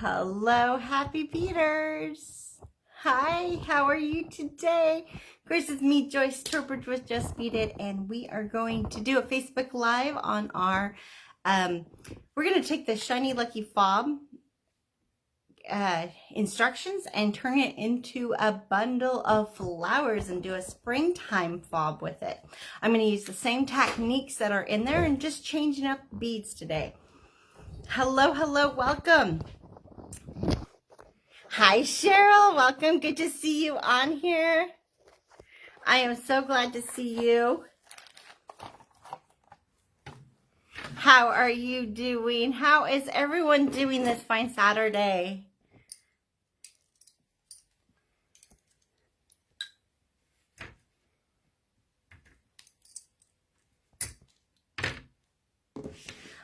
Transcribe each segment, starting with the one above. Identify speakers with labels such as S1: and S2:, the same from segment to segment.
S1: Hello, happy beaders. Hi, how are you today? Of course, it's me, Joyce Turbridge with Just Beaded, and we are going to do a Facebook Live on our, we're going to take the Shiny Lucky Fob instructions and turn it into a bundle of flowers and do a springtime fob with it. I'm going to use the same techniques that are in there and just changing up beads today. Hello, hello, welcome. Hi, Cheryl. Welcome. Good to see you on here. I am so glad to see you. How are you doing? How is everyone doing this fine Saturday?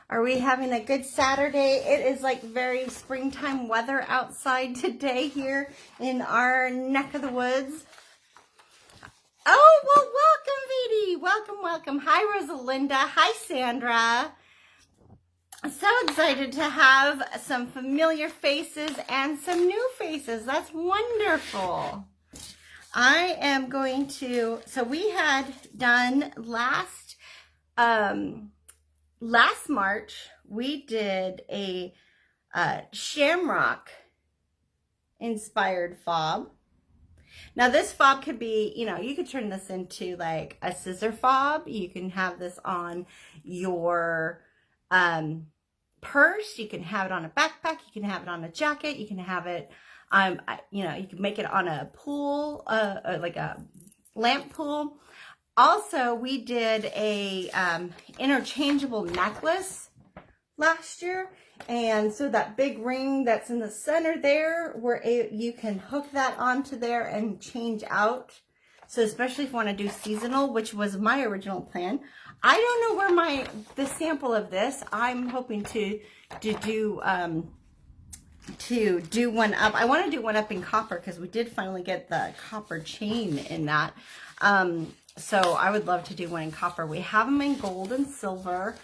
S1: Are we having a good Saturday? It is like very springtime weather outside today here in our neck of the woods. Oh, well, welcome, Vidi. Welcome, welcome. Hi, Rosalinda. Hi, Sandra. I'm so excited to have some familiar faces and some new faces. That's wonderful. I am going to, so we had done last March, we did a shamrock inspired fob. Now this fob could be, you could turn this into like a scissor fob. You can have this on your purse. You can have it on a backpack. You can have it on a jacket. You can have it, you can make it on a pool, like a lamp pool. Also, we did a interchangeable necklace last year, and so that big ring that's in the center there, you can hook that onto there and change out. So especially if you want to do seasonal, which was my original plan. I don't know where the sample of this. I'm hoping to do one up. I want to do one up in copper because we did finally get the copper chain in that. So I would love to do one in copper. We have them in gold and silver.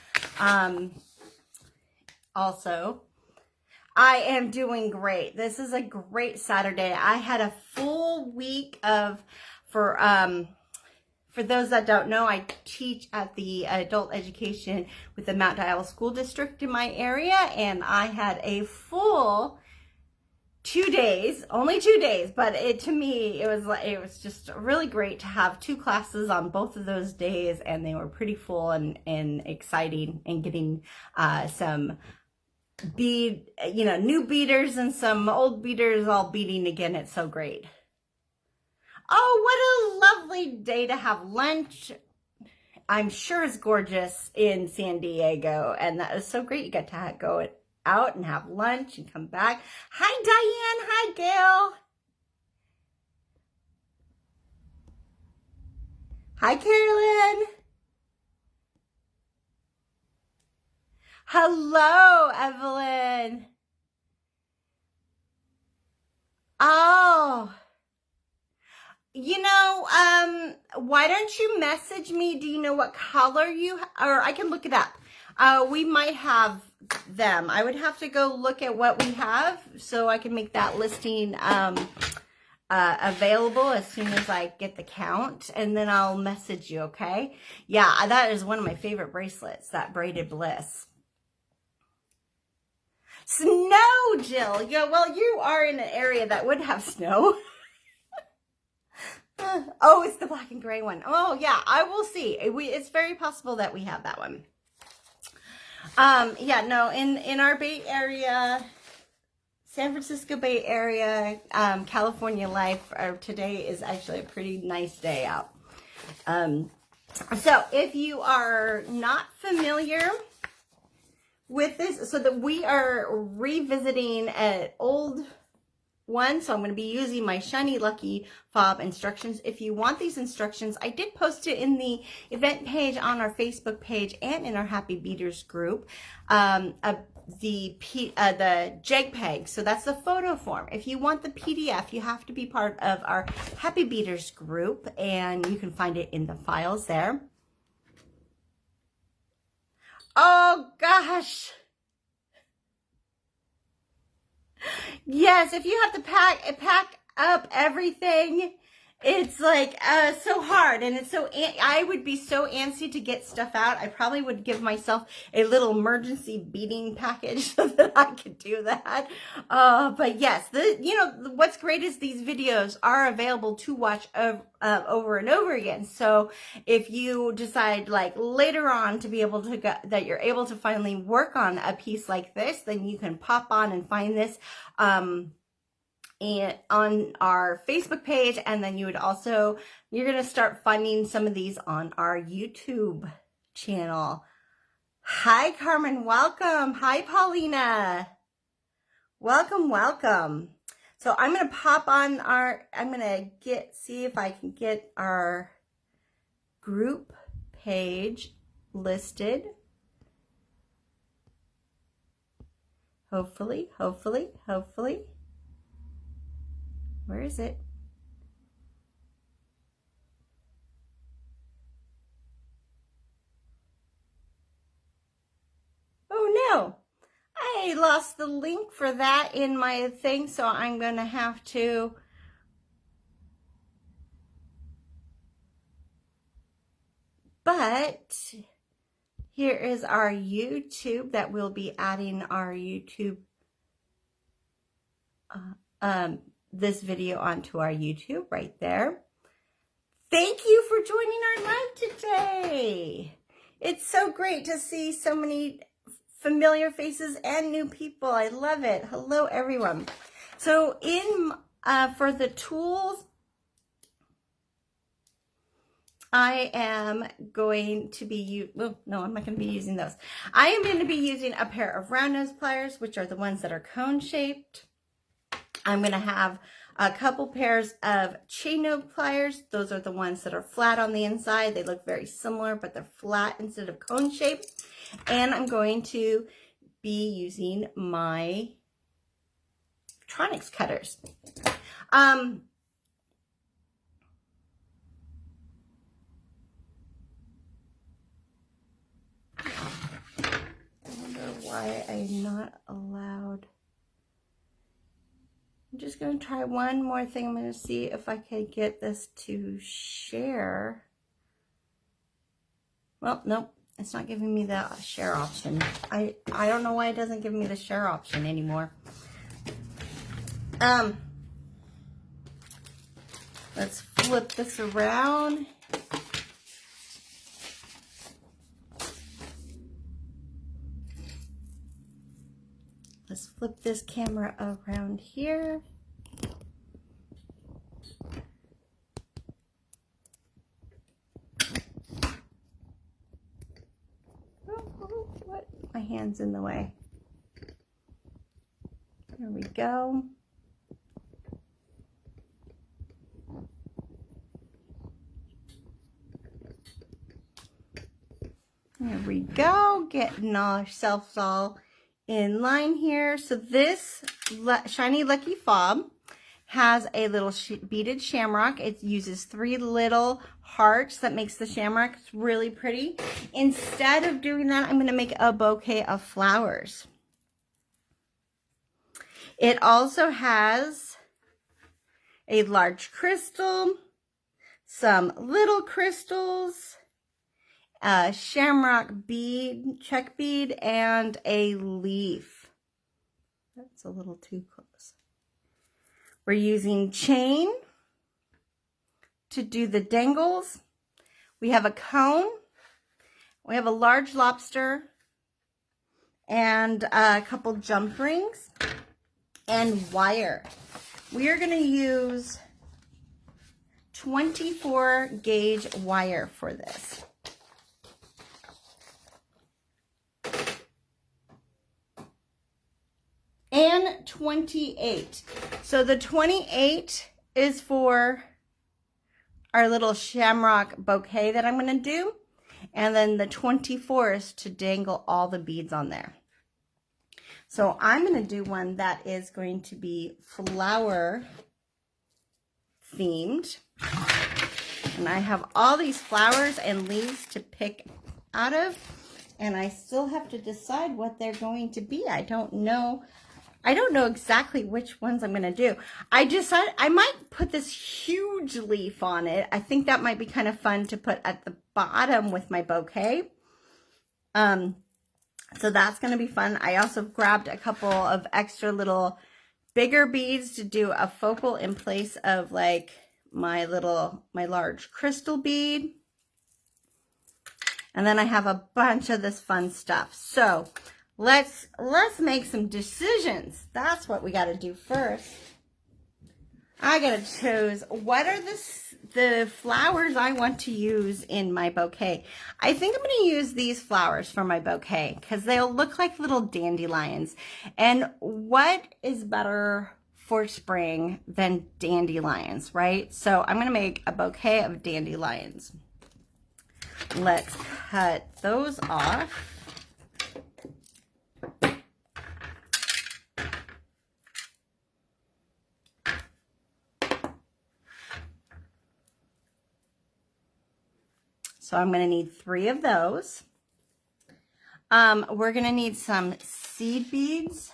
S1: Also, I am doing great. This is a great Saturday. I had a full week for those that don't know, I teach at the adult education with the Mount Dial School District in my area, and I had a full 2 days, only 2 days, but to me, it was just really great to have 2 classes on both of those days, and they were pretty full and exciting, and getting some new beaders and some old beaders all beading again. It's so great. Oh, what a lovely day to have lunch. I'm sure it's gorgeous in San Diego, and that is so great. You get to go out and have lunch and come back. Hi, Diane. Hi, Gail. Hi, Carolyn. Hello, Evelyn. Oh, why don't you message me? Do you know what color or I can look it up. We might have them. I would have to go look at what we have so I can make that listing available as soon as I get the count, and then I'll message you, okay? Yeah, that is one of my favorite bracelets, that Braided Bliss. Snow, Jill. Yeah, well, you are in an area that would have snow. Oh, it's the black and gray one. Oh, yeah, I will see. It's very possible that we have that one. Yeah, no, in our Bay Area, San Francisco Bay Area, California life, today is actually a pretty nice day out. So if you are not familiar with this, so that we are revisiting an old one, so I'm going to be using my Shiny Lucky Fob instructions. If you want these instructions, I did post it in the event page on our Facebook page and in our Happy Beaders group, the JPEG, so that's the photo form. If you want the PDF, you have to be part of our Happy Beaders group, and you can find it in the files there. Oh gosh. Yes, if you have to pack up everything, it's like so hard, and it's so I would be so antsy to get stuff out. I probably would give myself a little emergency beading package so that I could do that. But yes, what's great is these videos are available to watch over and over again. So if you decide like later on to be able to that you're able to finally work on a piece like this, then you can pop on and find this and on our Facebook page, and then you're going to start finding some of these on our YouTube channel. Hi, Carmen. Welcome. Hi, Paulina. Welcome, welcome. So I'm going to pop on see if I can get our group page listed. Hopefully. Where is it? Oh no, I lost the link for that in my thing, so I'm going to have to but here is our YouTube that we'll be adding our YouTube this video onto our YouTube right there. Thank you for joining our live today. It's so great to see so many familiar faces and new people. I love it. Hello, everyone. So for the tools, I am going to be I'm not going to be using those. I am going to be using a pair of Roundnose pliers, which are the ones that are cone shaped. I'm going to have a couple pairs of Chainnose pliers. Those are the ones that are flat on the inside. They look very similar, but they're flat instead of cone shaped. And I'm going to be using my electronics cutters. I wonder why I'm not allowed. I'm just going to try one more thing. I'm going to see if I can get this to share. Well, nope, it's not giving me the share option. I don't know why it doesn't give me the share option anymore. Let's flip this around. Let's flip this camera around here. Oh, what? My hand's in the way. There we go. There we go. Getting ourselves all in line here. So this Shiny Lucky Fob has a little beaded shamrock. It uses 3 little hearts that makes the shamrock. It's really pretty. Instead of doing that, I'm going to make a bouquet of flowers. It also has a large crystal, some little crystals, a shamrock bead, check bead, and a leaf. That's a little too close. We're using chain to do the dangles. We have a cone. We have a large lobster and a couple jump rings and wire. We are going to use 24 gauge wire for this. And 28. So the 28 is for our little shamrock bouquet that I'm going to do. And then the 24 is to dangle all the beads on there. So I'm going to do one that is going to be flower themed. And I have all these flowers and leaves to pick out of. And I still have to decide what they're going to be. I don't know I don't know exactly which ones I'm going to do. I decided I might put this huge leaf on it. I think that might be kind of fun to put at the bottom with my bouquet. So that's going to be fun. I also grabbed a couple of extra little bigger beads to do a focal in place of like my large crystal bead. And then I have a bunch of this fun stuff. So let's make some decisions. That's what we got to do first. I got to choose what are the flowers I want to use in my bouquet. I think I'm going to use these flowers for my bouquet because they'll look like little dandelions. And what is better for spring than dandelions, right? So I'm going to make a bouquet of dandelions. Let's cut those off. So I'm going to need 3 of those. We're going to need some seed beads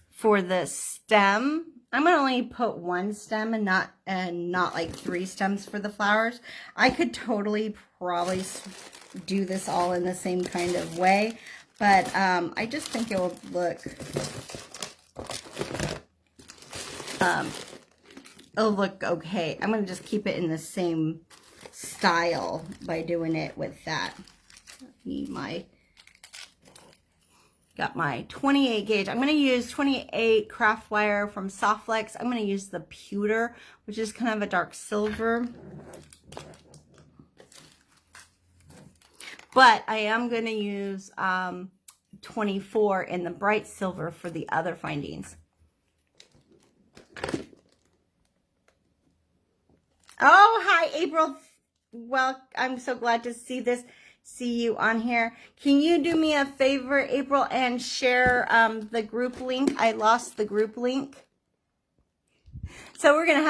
S1: for the stem. I'm going to only put 1 stem and not like 3 stems for the flowers. I could totally probably do this all in the same kind of way, but I just think it will look it'll look okay. I'm going to just keep it in the same style by doing it with that. Got my 28 gauge. I'm going to use 28 craft wire from Softflex. I'm going to use the pewter, which is kind of a dark silver. But I am going to use 24 in the bright silver for the other findings. Oh, hi, April. Well, I'm so glad to see you on here. Can you do me a favor, April, and share the group link? I lost the group link. So we're going to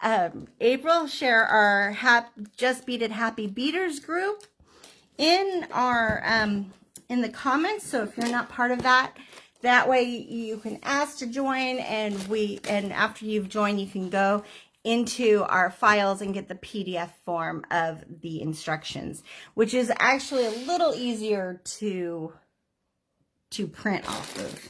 S1: have April share our Just Beaded Happy Beaders group in our in the comments. So if you're not part of that, that way you can ask to join, and after you've joined, you can go into our files and get the PDF form of the instructions, which is actually a little easier to print off of.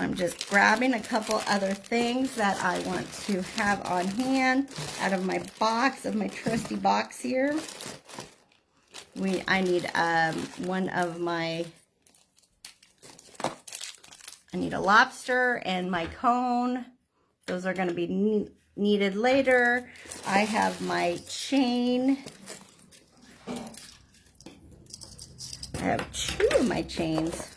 S1: I'm just grabbing a couple other things that I want to have on hand out of my box, of my trusty box here. I need I need a lobster and my cone. Those are going to be needed later. I have my chain. I have 2 of my chains.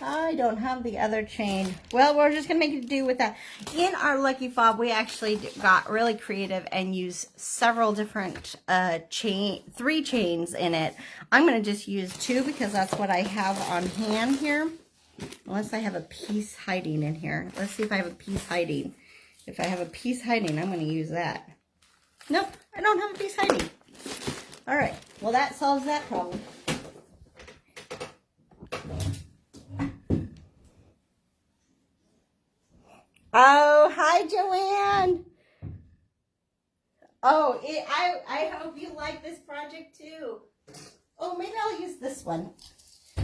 S1: I don't have the other chain. Well, we're just going to make it do with that. In our Lucky Fob, we actually got really creative and used several different 3 chains in it. I'm going to just use 2 because that's what I have on hand here. Unless I have a piece hiding in here. Let's see if I have a piece hiding. If I have a piece hiding, I'm going to use that. Nope, I don't have a piece hiding. All right, well, that solves that problem. Oh, hi, Joanne. Oh, I hope you like this project too. Oh, maybe I'll use this one.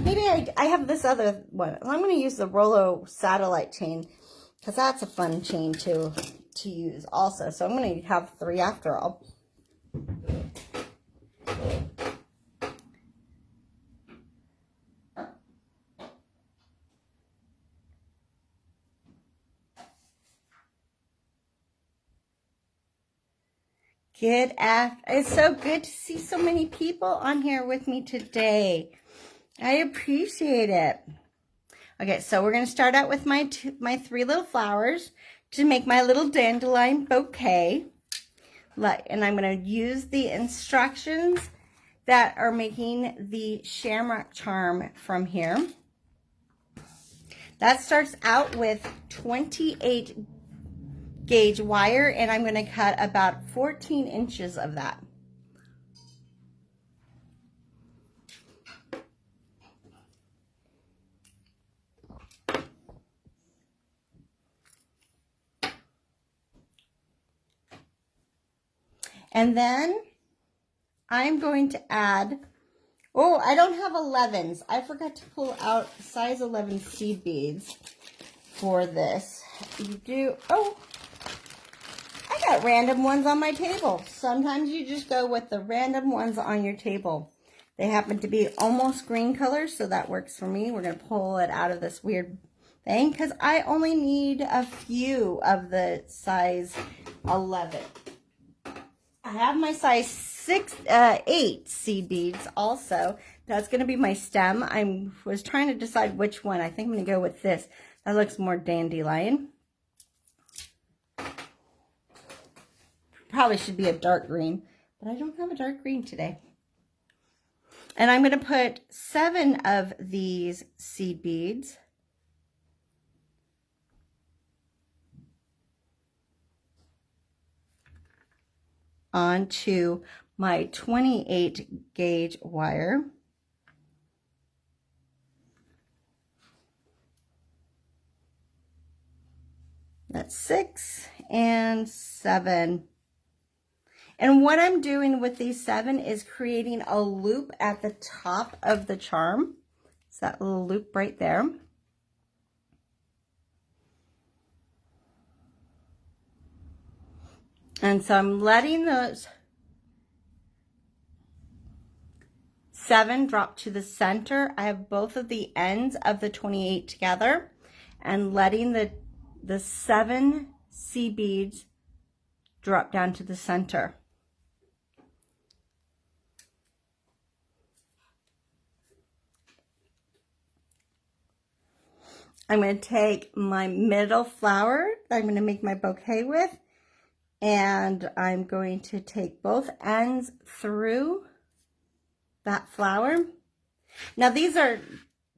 S1: Maybe I have this other one. I'm going to use the Rollo satellite chain because that's a fun chain to use also. So I'm going to have 3 after all. Good after. It's so good to see so many people on here with me today. I appreciate it. Okay, so we're going to start out with my 3 little flowers to make my little dandelion bouquet. And I'm going to use the instructions that are making the shamrock charm from here. That starts out with 28 gauge wire, and I'm going to cut about 14 inches of that. And then I'm going to add, oh, I don't have 11s. I forgot to pull out size 11 seed beads for this. You do, oh, I got random ones on my table. Sometimes you just go with the random ones on your table. They happen to be almost green colors, so that works for me. We're going to pull it out of this weird thing because I only need a few of the size 11. I have my size 8 seed beads also. That's going to be my stem. I was trying to decide which one. I think I'm going to go with this. That looks more dandelion. Probably should be a dark green, but I don't have a dark green today. And I'm going to put 7 of these seed beads onto my 28 gauge wire. That's 6 and 7. And what I'm doing with these 7 is creating a loop at the top of the charm. It's that little loop right there. And so I'm letting those 7 drop to the center. I have both of the ends of the 28 together and letting the 7 seed beads drop down to the center. I'm going to take my middle flower that I'm going to make my bouquet with, and I'm going to take both ends through that flower. Now these are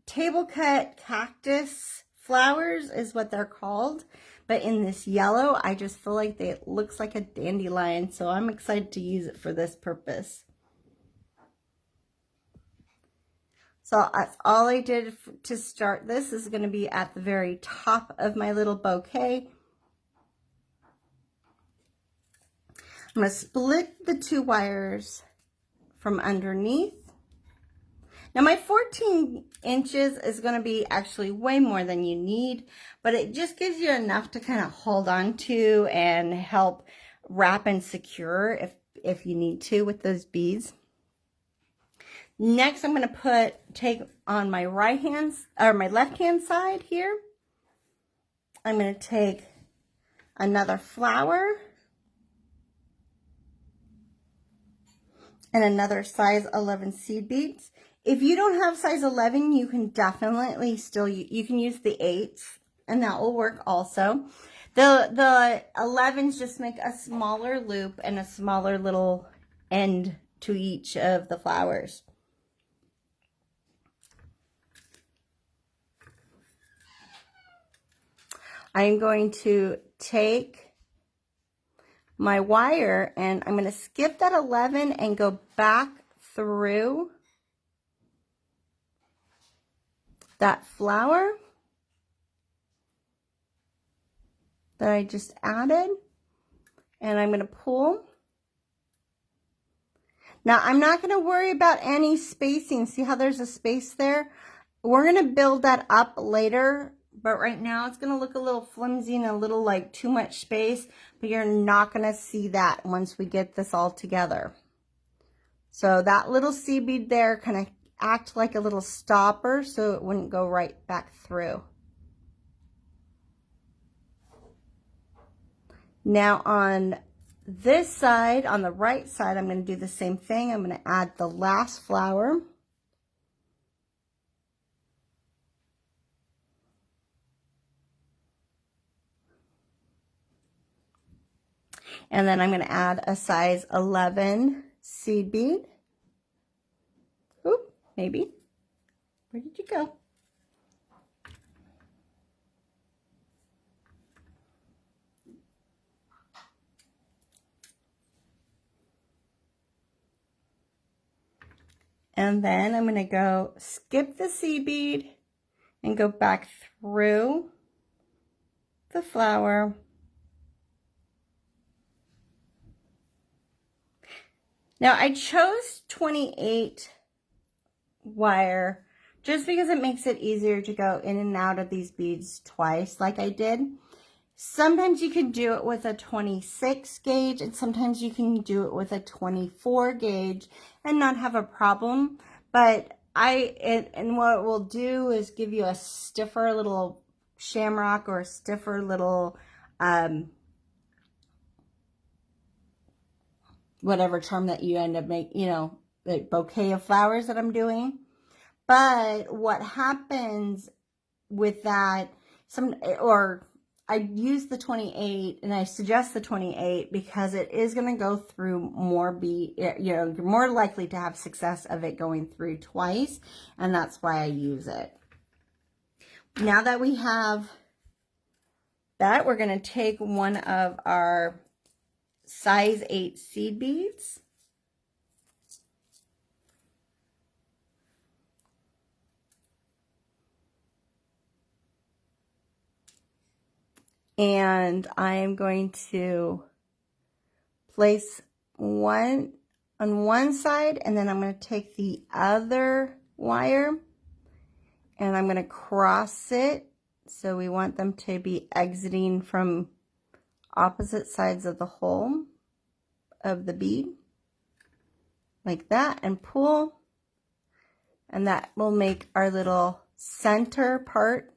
S1: table cut cactus flowers is what they're called, but in this yellow I just feel like it looks like a dandelion, so I'm excited to use it for this purpose. So that's all I did to start this. This is going to be at the very top of my little bouquet. I'm going to split the 2 wires from underneath. Now my 14 inches is going to be actually way more than you need, but it just gives you enough to kind of hold on to and help wrap and secure if you need to with those beads. Next, I'm going to take on my right hand or my left hand side here. I'm going to take another flower and another size 11 seed beads. If you don't have size 11, you can definitely still, you can use the 8s and that will work also. The 11s just make a smaller loop and a smaller little end to each of the flowers. I'm going to take my wire and I'm going to skip that 11 and go back through that flower that I just added, and I'm going to pull. Now I'm not going to worry about any spacing. See how there's a space there? We're going to build that up later, but right now it's going to look a little flimsy and a little like too much space, but you're not going to see that once we get this all together. So that little seed bead there kind of act like a little stopper so it wouldn't go right back through. Now on this side, on the right side, I'm going to do the same thing. I'm going to add the last flower. And then I'm going to add a size 11 seed bead. Oop, maybe. Where did you go? And then I'm going to go skip the seed bead and go back through the flower. Now I chose 28 wire just because it makes it easier to go in and out of these beads twice like I did. Sometimes you can do it with a 26 gauge and sometimes you can do it with a 24 gauge and not have a problem. But and what it will do is give you a stiffer little shamrock or a stiffer little whatever charm that you end up making, you know, the bouquet of flowers that I'm doing. But what happens with that, I use the 28 and I suggest the 28 because it is going to go through more bead, you know, you're more likely to have success of it going through twice, and that's why I use it. Now that we have that, we're going to take one of our size 8 seed beads. And I am going to place one on one side, and then I'm going to take the other wire and I'm going to cross it. So we want them to be exiting from opposite sides of the hole of the bead, like that, and pull. And that will make our little center part.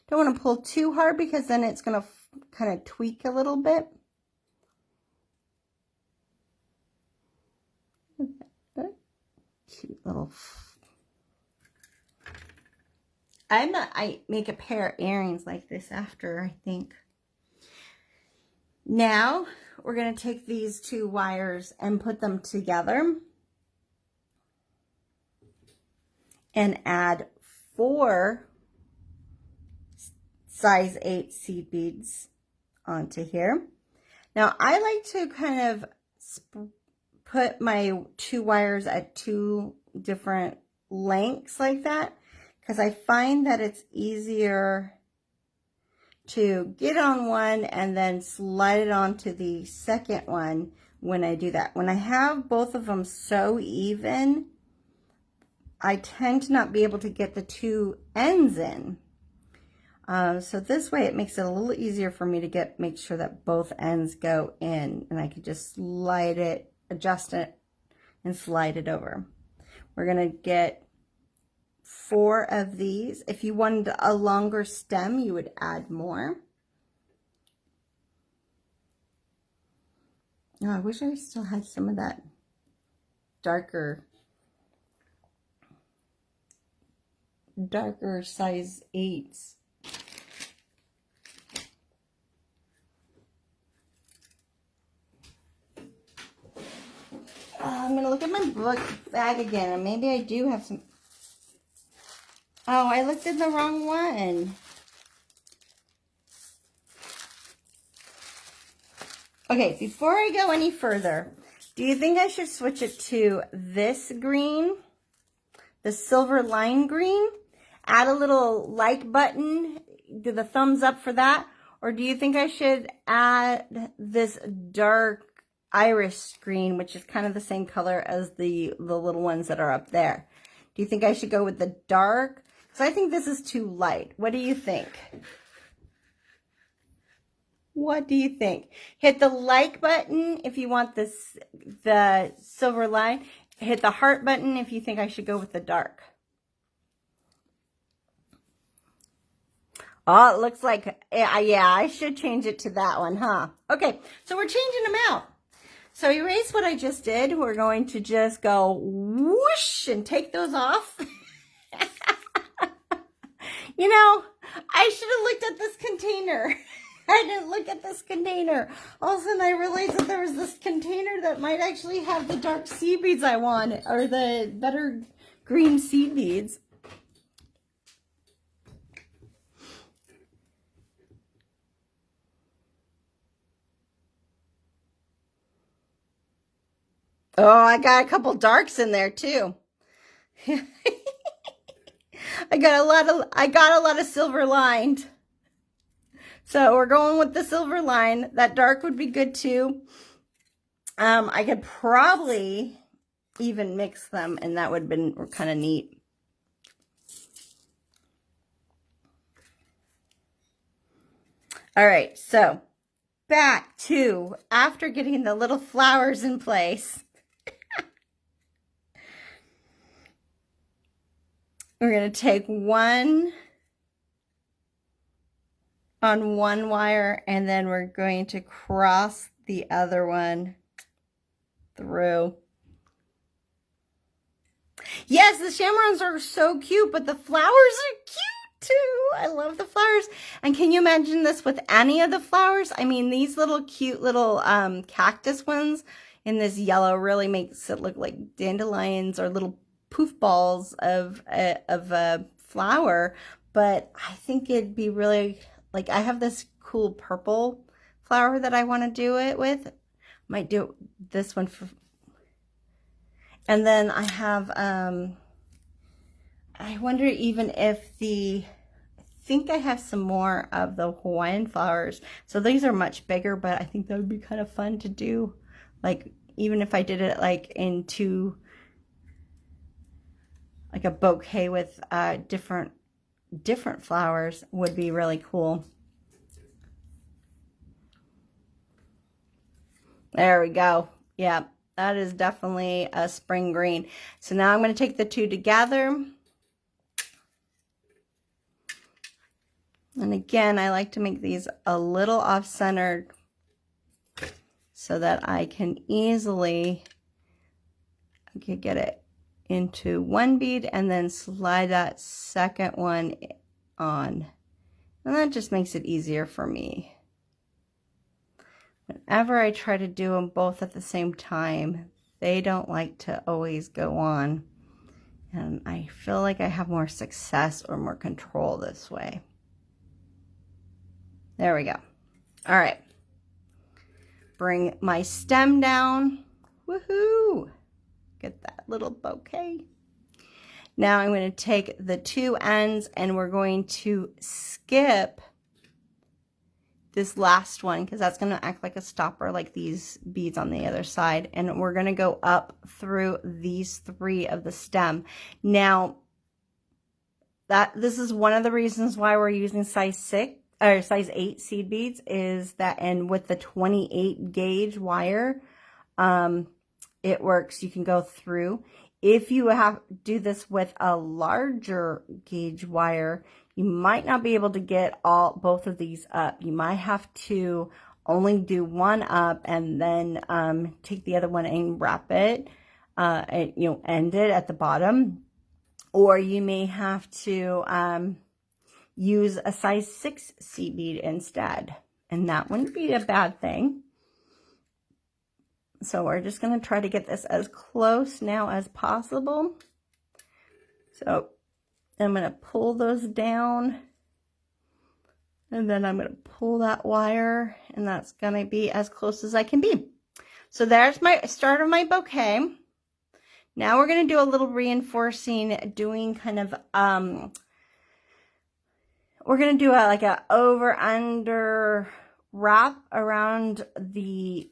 S1: Don't want to pull too hard because then it's going to kind of tweak a little bit. Cute little. I make a pair of earrings like this after, I think. Now we're going to take these two wires and put them together and add 4 size 8 seed beads onto here. Now I like to kind of put my 2 wires at 2 different lengths like that, because I find that it's easier to get on one and then slide it onto the second one when I do that. When I have both of them so even, I tend to not be able to get the 2 ends in. So this way it makes it a little easier for me to make sure that both ends go in, and I could just slide it, adjust it, and slide it over. We're gonna get 4 of these. If you wanted a longer stem, you would add more. Oh, I wish I still had some of that darker size 8s. I'm gonna look at my book bag again, and maybe I do have some. Oh, I looked at the wrong one. Okay, before I go any further, do you think I should switch it to this green, the silver line green? Add a little like button, do the thumbs up for that? Or do you think I should add this dark iris green, which is kind of the same color as the little ones that are up there? Do you think I should go with the dark? So I think this is too light. What do you think? What do you think? Hit the like button if you want this, the silver line. Hit the heart button if you think I should go with the dark. Oh, it looks like, yeah, I should change it to that one, huh? Okay, so we're changing them out. So erase what I just did. We're going to just go whoosh and take those off. You know, I should have looked at this container. I didn't look at this container. All of a sudden I realized that there was this container that might actually have the dark seed beads I want, or the better green seed beads. Oh, I got a couple darks in there too. I got a lot of silver lined. So we're going with the silver line. That dark would be good too. I could probably even mix them, and that would have been kind of neat. All right, so back to after getting the little flowers in place. We're going to take one on one wire, and then we're going to cross the other one through. Yes, the shamrocks are so cute, but the flowers are cute too. I love the flowers. And can you imagine this with any of the flowers? I mean, these little cute little cactus ones in this yellow really makes it look like dandelions or little poof balls of a flower. But I think it'd be really, like, I have this cool purple flower that I want to do it with. Might do this one for, and then I have, I wonder even if I think I have some more of the Hawaiian flowers. So these are much bigger, but I think that would be kind of fun to do. Like, even if I did it like into like a bouquet with different flowers would be really cool. There we go. Yeah, that is definitely a spring green. So now I'm going to take the two together. And again, I like to make these a little off-centered so that I can easily get it into one bead and then slide that second one on. And that just makes it easier for me. Whenever I try to do them both at the same time, they don't like to always go on. And I feel like I have more success or more control this way. There we go. All right. Bring my stem down. Woohoo! Get that little bouquet. Now I'm going to take the two ends and we're going to skip this last one because that's going to act like a stopper, like these beads on the other side. And we're going to go up through these three of the stem. Now, this is one of the reasons why we're using size 8 seed beads is that, and with the 28 gauge wire, it works. You can go through. If you do this with a larger gauge wire, you might not be able to get both of these up. You might have to only do one up and then take the other one and wrap it, and, end it at the bottom. Or you may have to use a size 6 seed bead instead, and that wouldn't be a bad thing. So we're just going to try to get this as close now as possible. So I'm going to pull those down, and then I'm going to pull that wire, and that's going to be as close as I can be. So there's my start of my bouquet. Now we're going to do a little reinforcing, doing kind of, we're going to do like a over-under wrap around the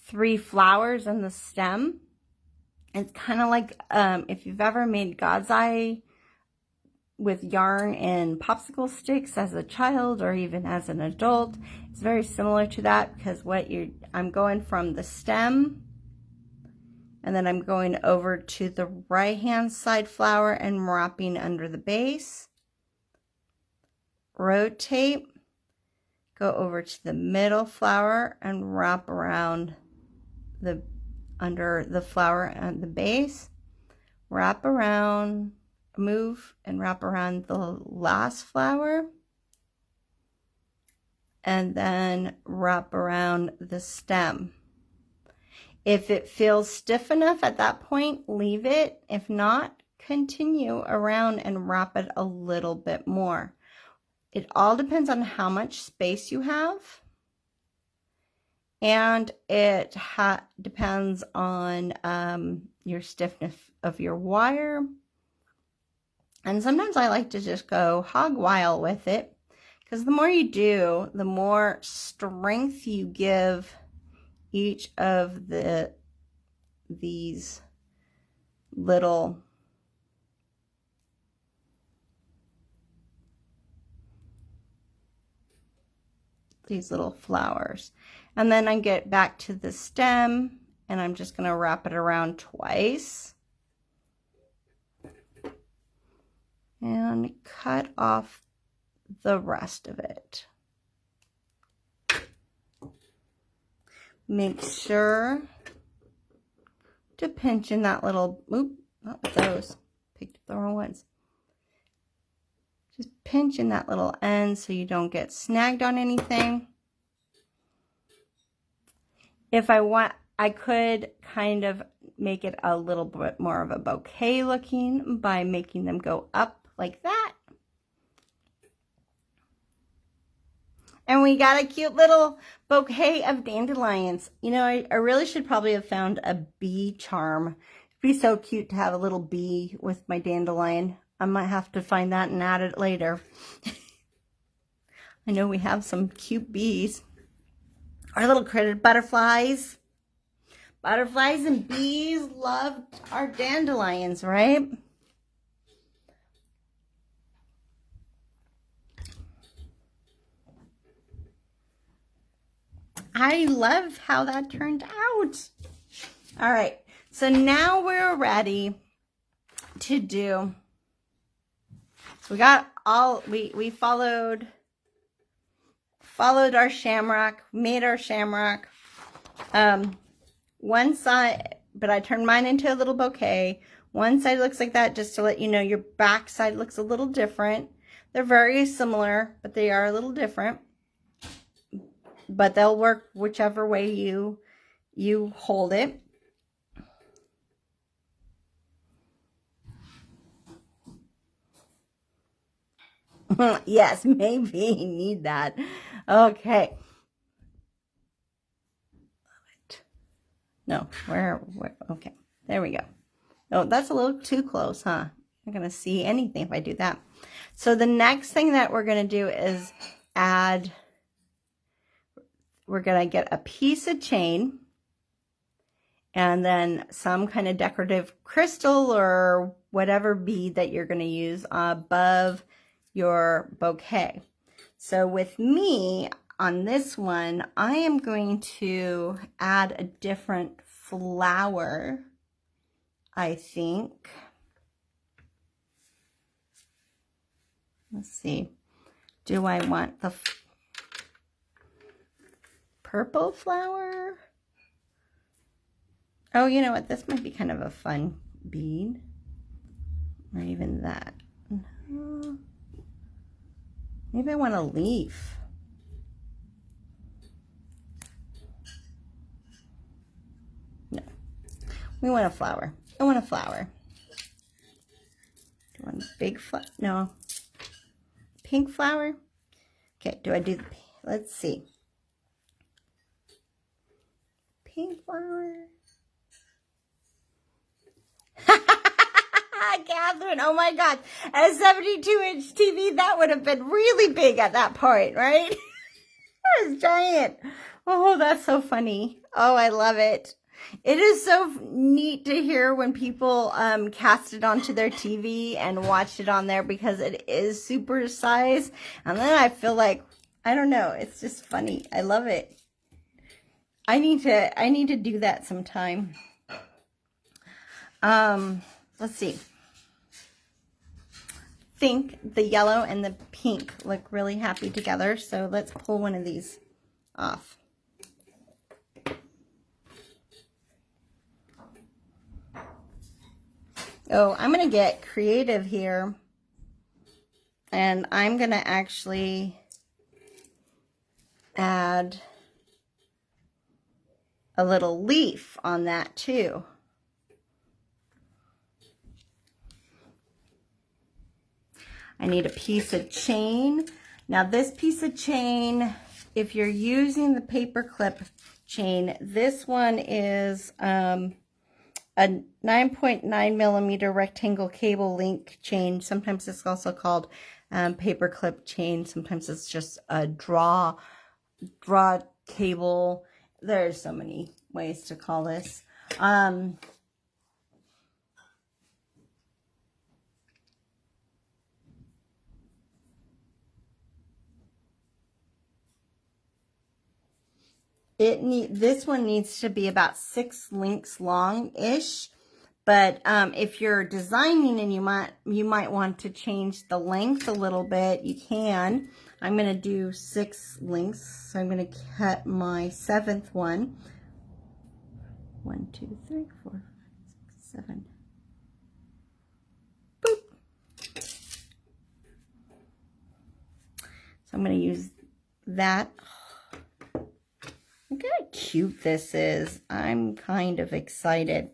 S1: 3 flowers in the stem. It's kind of like if you've ever made God's eye with yarn and popsicle sticks as a child or even as an adult. It's very similar to that because I'm going from the stem and then I'm going over to the right hand side flower and wrapping under the base. Rotate, go over to the middle flower and wrap around under the flower and the base, wrap around, move and wrap around the last flower, and then wrap around the stem. If it feels stiff enough at that point, leave it. If not, continue around and wrap it a little bit more. It all depends on how much space you have. And it depends on your stiffness of your wire. And sometimes I like to just go hog wild with it, because the more you do, the more strength you give each of the these little flowers. And then I get back to the stem and I'm just going to wrap it around twice and cut off the rest of it. Make sure to pinch in that little, oop, not with those, picked up the wrong ones. Just pinch in that little end so you don't get snagged on anything. If I want, I could kind of make it a little bit more of a bouquet looking by making them go up like that. And we got a cute little bouquet of dandelions. You know, I really should probably have found a bee charm. It'd be so cute to have a little bee with my dandelion. I might have to find that and add it later. I know we have some cute bees. Our little critter butterflies. Butterflies and bees love our dandelions, right? I love how that turned out. All right, so now we're ready to do, so we got all, we followed our shamrock, made our shamrock. One side, but I turned mine into a little bouquet. One side looks like that, just to let you know. Your back side looks a little different. They're very similar, but they are a little different. But they'll work whichever way you hold it. Yes, maybe you need that. Okay. No, where, okay, there we go. Oh, that's a little too close, huh? You're going to see anything if I do that. So the next thing that we're going to do is add, we're going to get a piece of chain and then some kind of decorative crystal or whatever bead that you're going to use above your bouquet. So with me, on this one, I am going to add a different flower, I think. Let's see. Do I want the purple flower? Oh, you know what? This might be kind of a fun bead. Or even that. No. Maybe I want a leaf. No. We want a flower. I want a flower. Do I want a big flower? No. Pink flower? Okay, do I do the, let's see. Pink flower. Catherine, oh my God. At a 72-inch TV, that would have been really big at that point, right? That was giant. Oh, that's so funny. Oh, I love it. It is so neat to hear when people cast it onto their TV and watch it on there because it is super size. And then I feel like, I don't know, it's just funny. I love it. I need to do that sometime. Let's see. I think the yellow and the pink look really happy together. So let's pull one of these off. Oh, I'm going to get creative here. And I'm going to actually add a little leaf on that too. I need a piece of chain. Now this piece of chain, if you're using the paper clip chain, this one is a 9.9 millimeter rectangle cable link chain. Sometimes it's also called paper clip chain. Sometimes it's just a draw cable. There's so many ways to call this. This one needs to be about 6 links long-ish, but if you're designing and you might want to change the length a little bit, you can. I'm going to do 6 links, so I'm going to cut my 7th one. 1, 2, 3, 4, 5, 6, 7. Boop. So I'm going to use that. Look how cute this is. I'm kind of excited.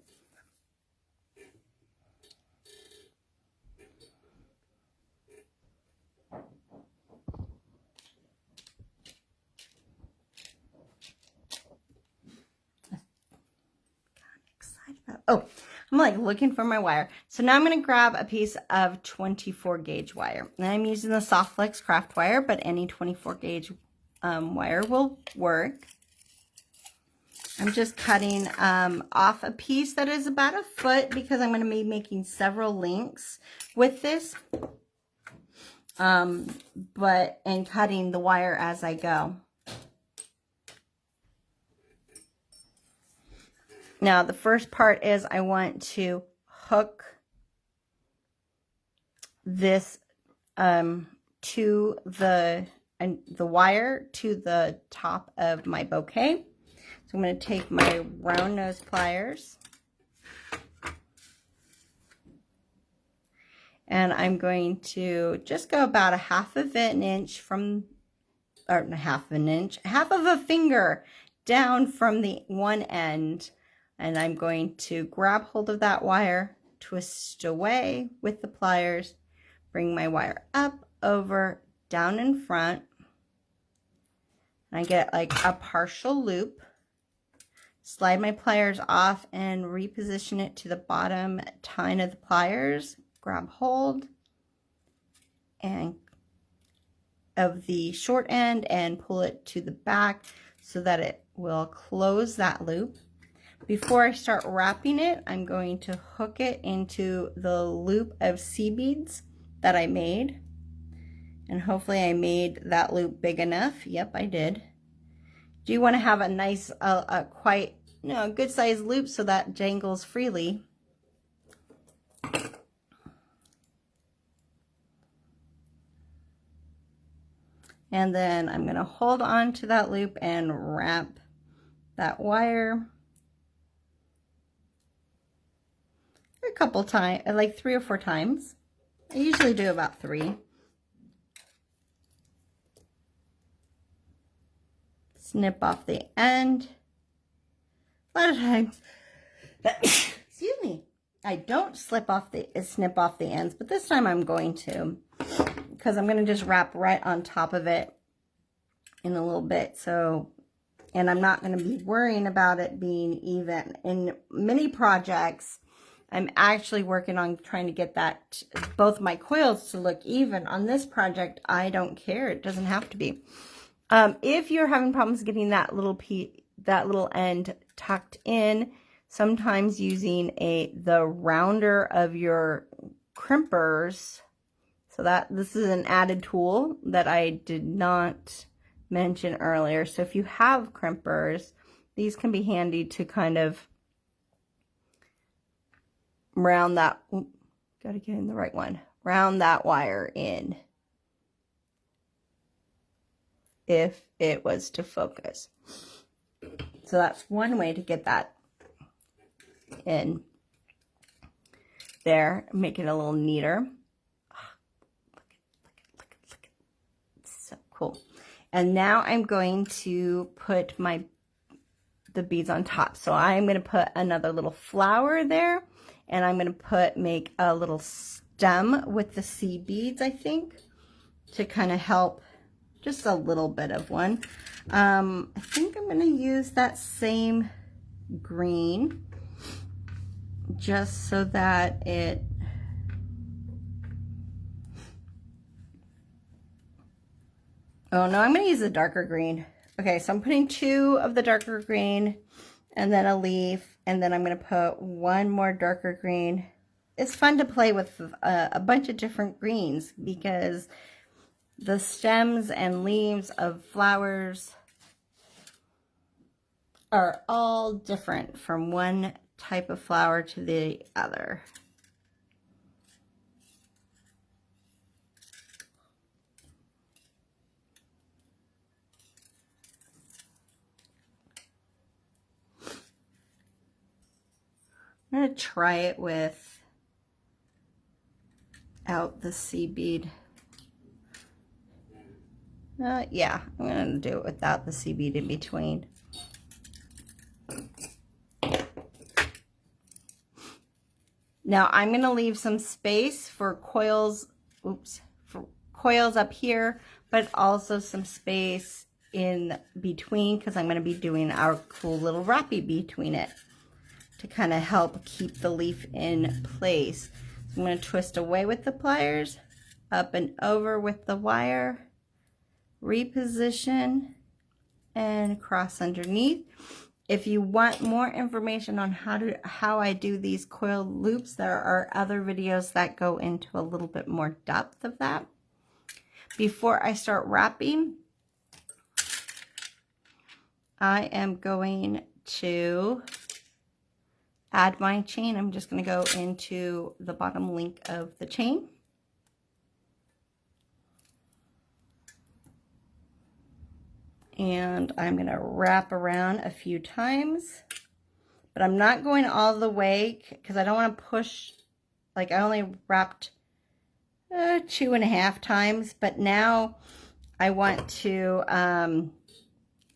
S1: Oh, I'm like looking for my wire. So now I'm going to grab a piece of 24 gauge wire. And I'm using the Soft Flex craft wire, but any 24 gauge wire will work. I'm just cutting off a piece that is about 1 foot because I'm going to be making several links with this. And cutting the wire as I go. Now the first part is I want to hook this to the wire to the top of my bouquet. So I'm going to take my Roundnose Pliers and I'm going to just go about a half of an inch from, or half of a finger down from the one end. And I'm going to grab hold of that wire, twist away with the pliers, bring my wire up, over, down in front. And I get like a partial loop. Slide my pliers off and reposition it to the bottom tine of the pliers. Grab hold and of the short end and pull it to the back so that it will close that loop. Before I start wrapping it, I'm going to hook it into the loop of seed beads that I made. And hopefully I made that loop big enough. Yep, I did. Do you want to have a nice, quite, good sized loop so that dangles freely? And then I'm going to hold on to that loop and wrap that wire a couple times, like 3 or 4 times. I usually do about 3. Snip off the end. A lot of times, excuse me, I don't snip off the ends, but this time I'm going to, because I'm going to just wrap right on top of it in a little bit. So, and I'm not going to be worrying about it being even. In many projects, I'm actually working on trying to get that, both my coils to look even. On this project, I don't care. It doesn't have to be. If you're having problems getting that little end tucked in, sometimes using the rounder of your crimpers. So this is an added tool that I did not mention earlier. So if you have crimpers, these can be handy to kind of round that, gotta get in the right one, round that wire in if it was to focus. So that's one way to get that in there, make it a little neater. Look at. So cool. And now I'm going to put the beads on top. So I'm going to put another little flower there. And I'm going to make a little stem with the seed beads, I think, to kind of help, just a little bit of one. I think I'm going to use that same green just so that it, oh no, I'm going to use a darker green. Okay, so I'm putting 2 of the darker green and then a leaf. And then I'm going to put one more darker green. It's fun to play with a bunch of different greens because the stems and leaves of flowers are all different from one type of flower to the other. I'm going to try it without the seed bead. Yeah, I'm going to do it without the seed bead in between. Now I'm going to leave some space for coils, for coils up here, but also some space in between because I'm going to be doing our cool little wrappy between it to kind of help keep the leaf in place. So I'm going to twist away with the pliers, up and over with the wire, reposition, and cross underneath. If you want more information on how I do these coiled loops, there are other videos that go into a little bit more depth of that. Before I start wrapping, I am going to add my chain. I'm just going to go into the bottom link of the chain. And I'm going to wrap around a few times, but I'm not going all the way because I don't want to push. Like I only wrapped 2.5 times, but now I want to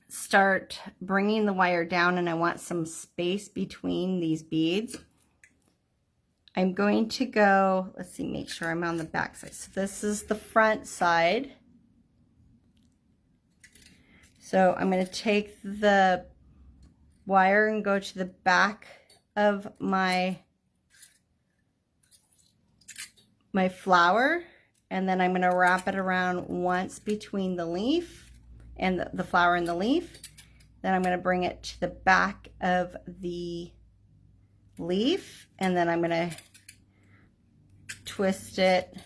S1: start bringing the wire down, and I want some space between these beads. I'm going to go, let's see, make sure I'm on the back side. So this is the front side. So I'm going to take the wire and go to the back of my flower, and then I'm going to wrap it around once between the leaf and the flower and the leaf. Then I'm going to bring it to the back of the leaf, and then I'm going to twist it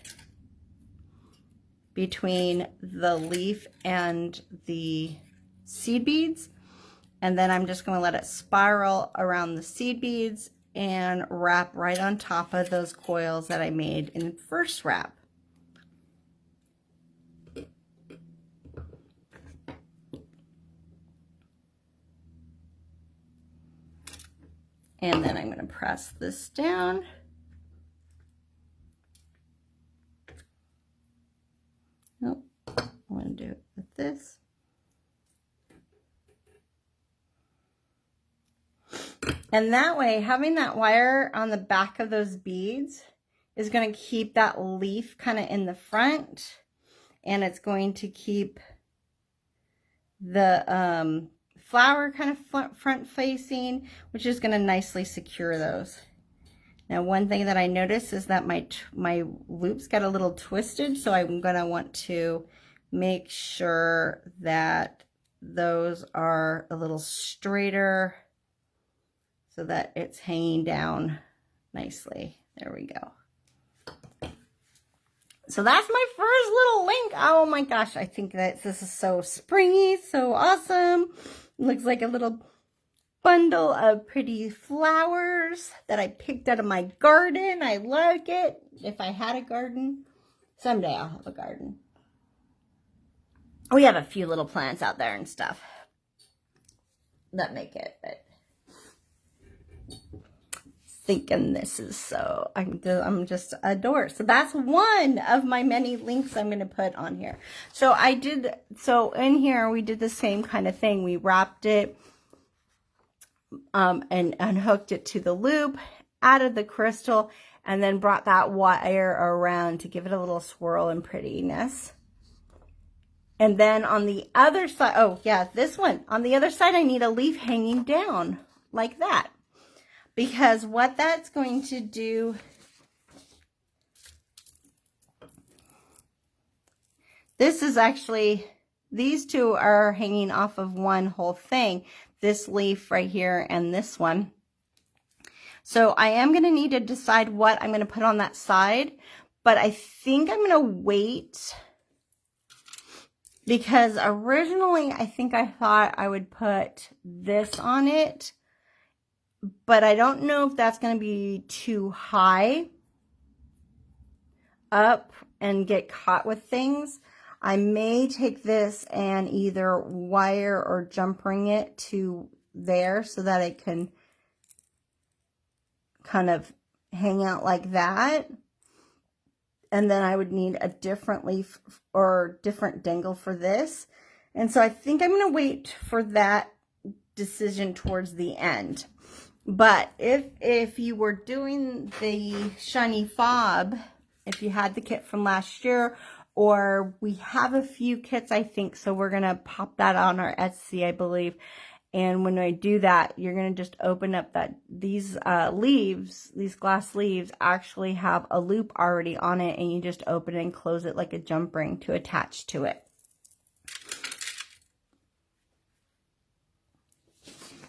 S1: between the leaf and the seed beads, and then I'm just going to let it spiral around the seed beads and wrap right on top of those coils that I made in the first wrap. And then I'm going to press this down. Nope, I want to do it with this. And that way, having that wire on the back of those beads is going to keep that leaf kind of in the front, and it's going to keep the flower kind of front facing, which is going to nicely secure those. Now, one thing that I noticed is that my loops got a little twisted, so I'm going to want to make sure that those are a little straighter so that it's hanging down nicely. There we go. So that's my first little link. Oh my gosh, I think that this is so springy, so awesome. It looks like a little bundle of pretty flowers that I picked out of my garden. I like it. If I had a garden, someday I'll have a garden. We have a few little plants out there and stuff that make it, but thinking this is so, I'm just adore. So that's one of my many links I'm going to put on here. So in here we did the same kind of thing. We wrapped it and unhooked it to the loop, added the crystal, and then brought that wire around to give it a little swirl and prettiness. And then on the other side, oh yeah, this one, on the other side I need a leaf hanging down like that. Because what that's going to do, this is actually, these two are hanging off of one whole thing. This leaf right here and this one. So I am going to need to decide what I'm going to put on that side, but I think I'm going to wait because originally I think I thought I would put this on it, but I don't know if that's going to be too high up and get caught with things. I may take this and either wire or jump ring it to there so that it can kind of hang out like that. And then I would need a different leaf or different dangle for this. And so I think I'm going to wait for that decision towards the end. But if you were doing the shiny fob, if you had the kit from last year, or we have a few kits, I think, so we're going to pop that on our Etsy, I believe. And when I do that, you're going to just open up that these leaves, these glass leaves actually have a loop already on it, and you just open it and close it like a jump ring to attach to it.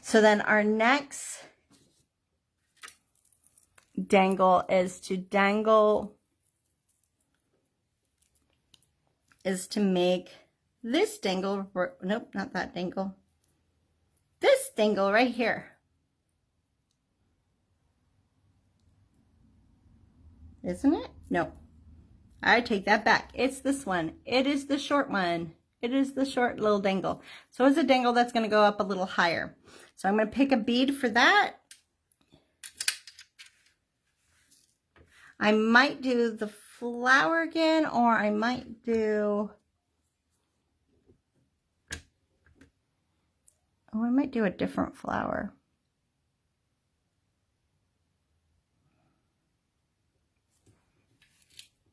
S1: So then our next dangle is to make this dangle, nope, not that dangle, this dangle right here. Isn't it? No, I take that back. It's this one. It is the short one. It is the short little dangle. So it's a dangle that's going to go up a little higher. So I'm going to pick a bead for that. I might do the flower again, or I might do, I might do a different flower.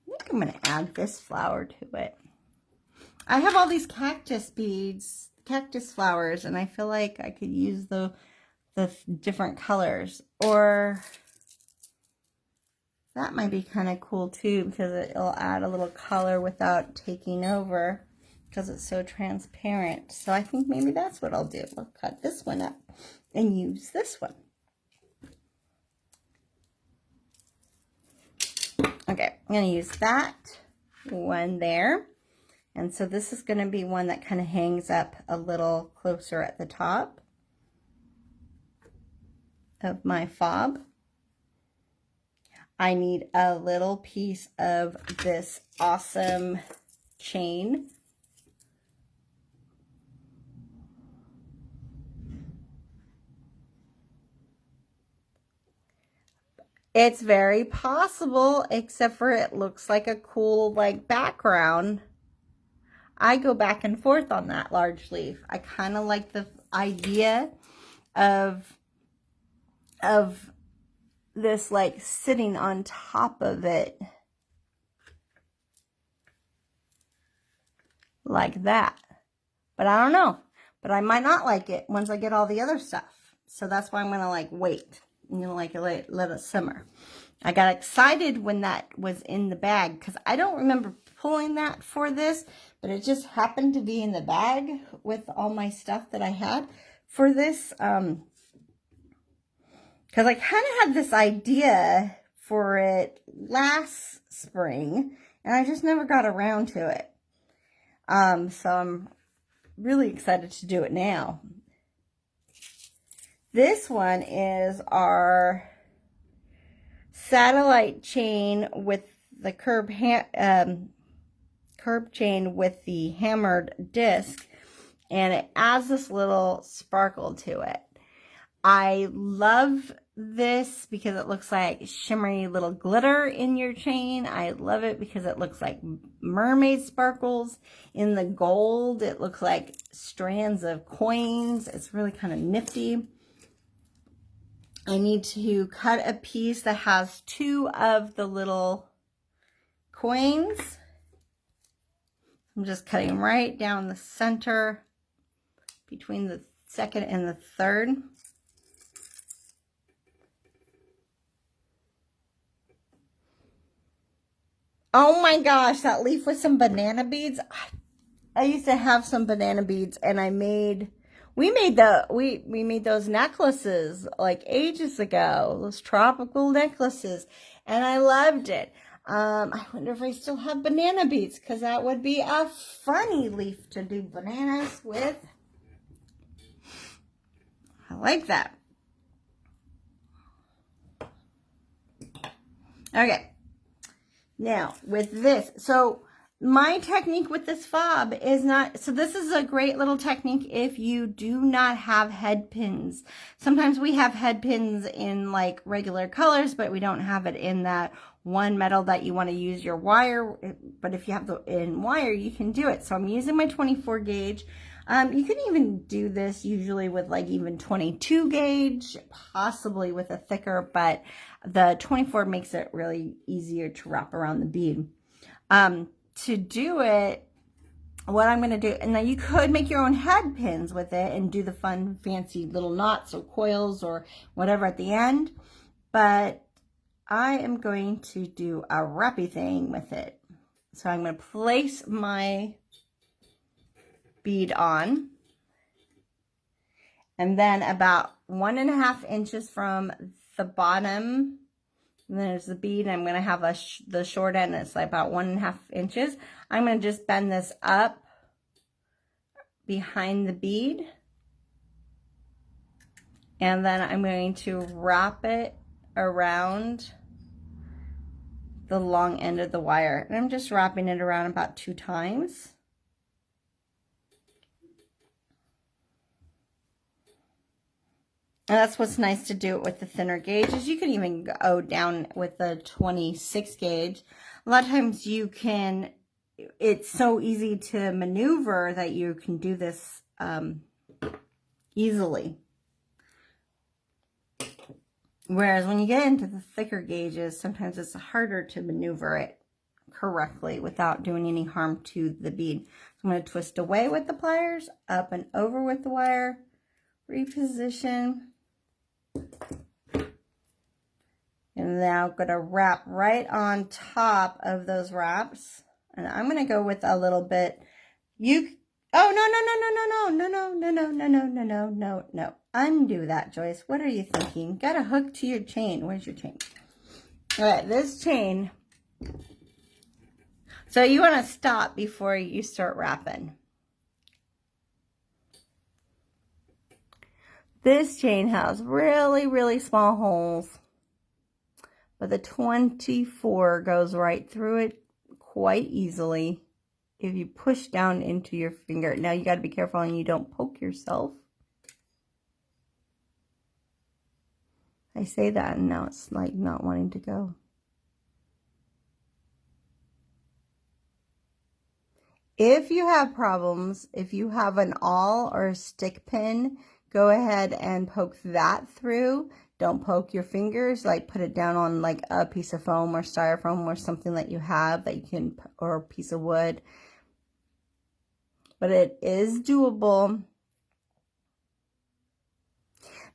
S1: I think I'm going to add this flower to it. I have all these cactus beads, cactus flowers, and I feel like I could use the different colors, or that might be kind of cool too, because it'll add a little color without taking over, because it's so transparent. So I think maybe that's what I'll do. I'll cut this one up and use this one. Okay, I'm going to use that one there. And so this is going to be one that kind of hangs up a little closer at the top of my fob. I need a little piece of this awesome chain. It's very possible, except for it looks like a cool like background. I go back and forth on that large leaf. I kind of like the idea of this like sitting on top of it like that, but I don't know, but I might not like it once I get all the other stuff. So that's why I'm gonna like wait. I'm gonna like let it simmer. I got excited when that was in the bag because I don't remember pulling that for this, but it just happened to be in the bag with all my stuff that I had for this. Because I kind of had this idea for it last spring, and I just never got around to it. So I'm really excited to do it now. This one is our satellite chain with the curb chain with the hammered disc, and it adds this little sparkle to it. I love this because it looks like shimmery little glitter in your chain. I love it because it looks like mermaid sparkles in the gold. It looks like strands of coins. It's really kind of nifty. I need to cut a piece that has 2 of the little coins. I'm just cutting right down the center between the second and the third. Oh my gosh, that leaf with some banana beads. I used to have some banana beads, and I made We made we made those necklaces like ages ago, those tropical necklaces, and I loved it. I wonder if I still have banana beads, because that would be a funny leaf to do bananas with. I like that. Okay. Now, with this, so my technique with this fob is not, so this is a great little technique if you do not have head pins. Sometimes we have head pins in like regular colors, but we don't have it in that one metal that you want to use your wire. But if you have the in wire, you can do it. So I'm using my 24 gauge. You can even do this usually with like even 22 gauge, possibly with a thicker, but the 24 makes it really easier to wrap around the bead. To do it, what I'm going to do, and now you could make your own head pins with it and do the fun, fancy little knots or coils or whatever at the end, but I am going to do a wrappy thing with it. So I'm going to place my bead on, and then about 1.5 inches from the bottom, and then there's the bead, and I'm going to have the short end, it's like about 1.5 inches. I'm going to just bend this up behind the bead, and then I'm going to wrap it around the long end of the wire, and I'm just wrapping it around about 2 times. And that's what's nice to do it with the thinner gauges. You can even go down with the 26 gauge. A lot of times you can, it's so easy to maneuver that you can do this easily. Whereas when you get into the thicker gauges, sometimes it's harder to maneuver it correctly without doing any harm to the bead. So I'm going to twist away with the pliers, up and over with the wire, reposition. And now I'm going to wrap right on top of those wraps. And I'm going to go with a little bit. No. Undo that, Joyce. What are you thinking? Got a hook to your chain. Where's your chain? All right, this chain. So you want to stop before you start wrapping. This chain has really, really small holes, but the 24 goes right through it quite easily if you push down into your finger. Now you got to be careful and you don't poke yourself. I say that and now it's like not wanting to go. If you have problems, if you have an awl or a stick pin, go ahead and poke that through. Don't poke your fingers, like put it down on like a piece of foam or styrofoam or something that you have that you can, or a piece of wood. But it is doable.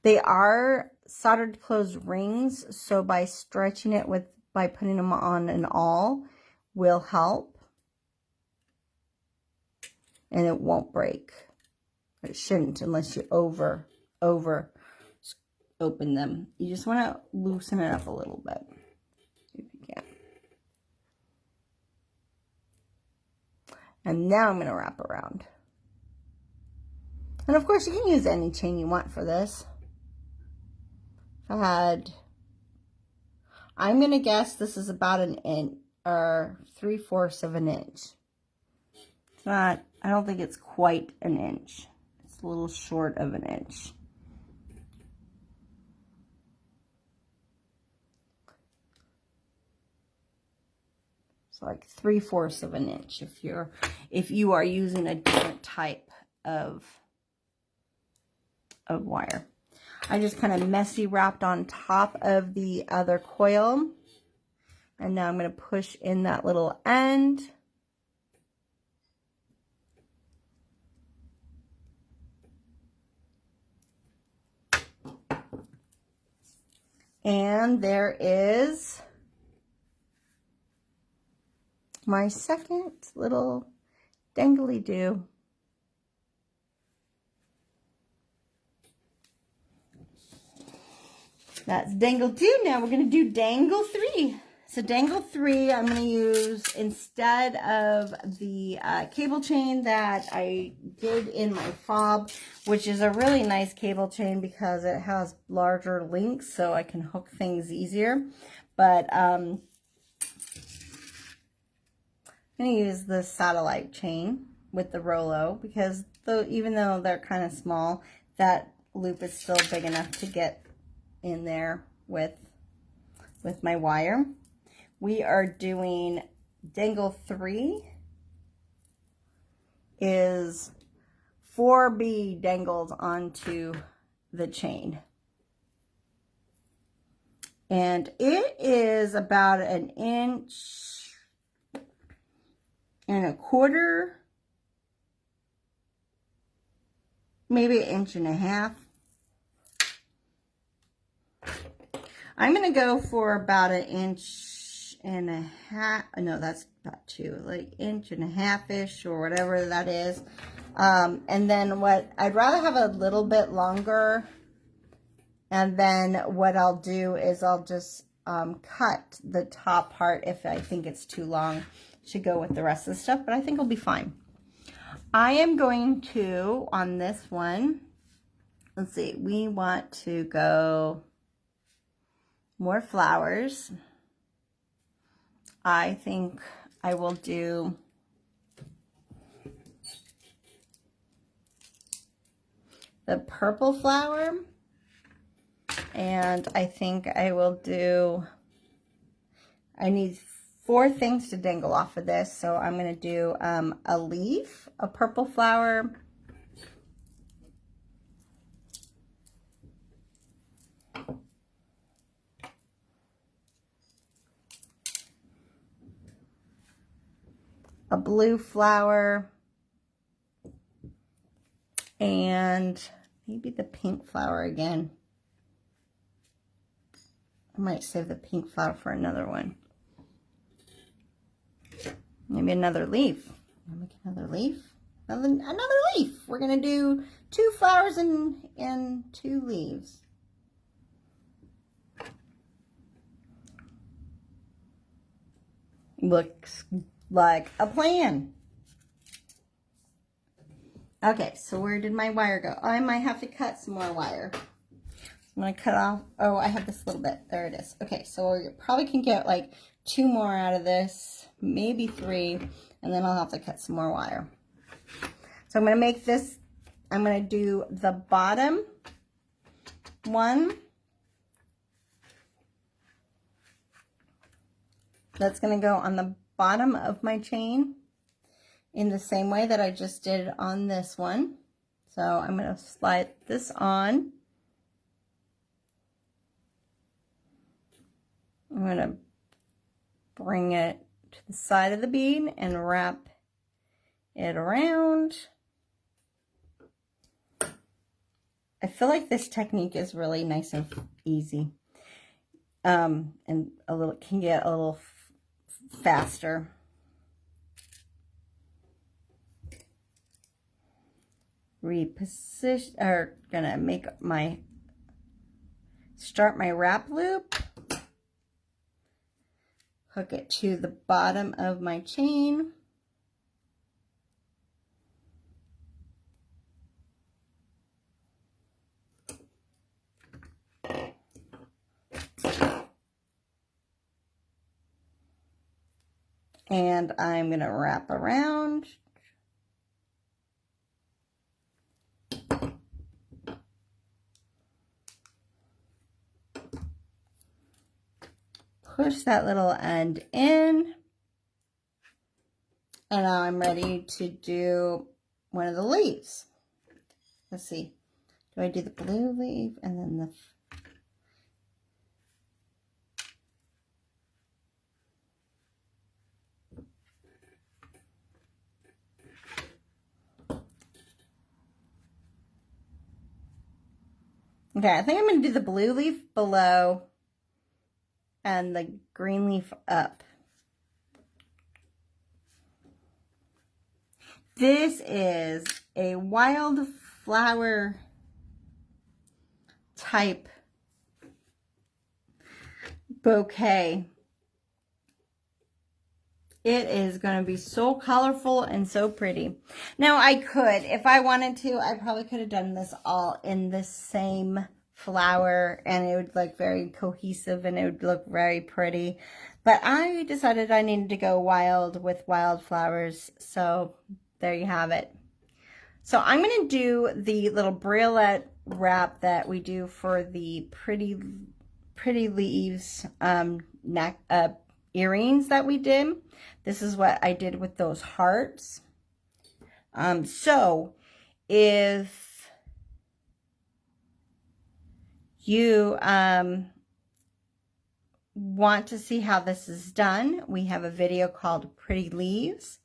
S1: They are soldered closed rings, so by stretching it by putting them on an awl will help. And it won't break. It shouldn't unless you over open them. You just want to loosen it up a little bit if you can. And now I'm going to wrap around. And of course you can use any chain you want for this. I'm going to guess this is about an inch or 3/4 of an inch. It's not, I don't think it's quite an inch. It's a little short of an inch. It's like 3/4 of an inch if you are using a different type of wire. I just kind of messy wrapped on top of the other coil. And now I'm going to push in that little end. And there is my second little dangly-do. That's dangle 2. Now we're going to do dangle 3. So dangle 3, I'm going to use, instead of the cable chain that I did in my fob, which is a really nice cable chain because it has larger links so I can hook things easier. But I'm going to use the satellite chain with the Rollo because even though they're kind of small, that loop is still big enough to get in there with my wire. We are doing dangle 3 is 4 bead dangles onto the chain. And it is about 1.25 inches, maybe 1.5 inches. I'm going to go for about 1.5 inches. No, that's about 2, like 1.5 inches or whatever that is. And then what I'd rather have a little bit longer. And then what I'll do is I'll just cut the top part if I think it's too long to go with the rest of the stuff, but I think it'll be fine. I am going to, on this one, let's see, we want to go more flowers. I think I will do the purple flower, and I think I will do, I need 4 things to dangle off of this, so I'm going to do a leaf, a purple flower, a blue flower, and maybe the pink flower again. I might save the pink flower for another one. Maybe another leaf. Make another leaf. Another leaf. We're gonna do 2 flowers and 2 leaves. Looks like a plan. Okay, so where did my wire go? I might have to cut some more wire. I'm going to cut off. Oh, I have this little bit. There it is. Okay, so we probably can get like 2 more out of this, maybe 3, and then I'll have to cut some more wire. So I'm going to make this, I'm going to do the bottom one. That's going to go on the bottom of my chain in the same way that I just did on this one. So I'm going to slide this on. I'm going to bring it to the side of the bead and wrap it around. I feel like this technique is really nice and easy. And can get a little faster. Reposition, or gonna make start my wrap loop, hook it to the bottom of my chain, and I'm gonna wrap around. Push that little end in, and now I'm ready to do one of the leaves. Let's see, do I do the blue leaf and then the okay, I think I'm going to do the blue leaf below and the green leaf up. This is a wildflower type bouquet. It is going to be so colorful and so pretty. Now I could, if I wanted to, I probably could have done this all in the same flower and it would look very cohesive and it would look very pretty. But I decided I needed to go wild with wildflowers. So there you have it. So I'm going to do the little bralette wrap that we do for the pretty leaves earrings that we did. This is what I did with those hearts. So if you want to see how this is done, we have a video called Pretty Leaves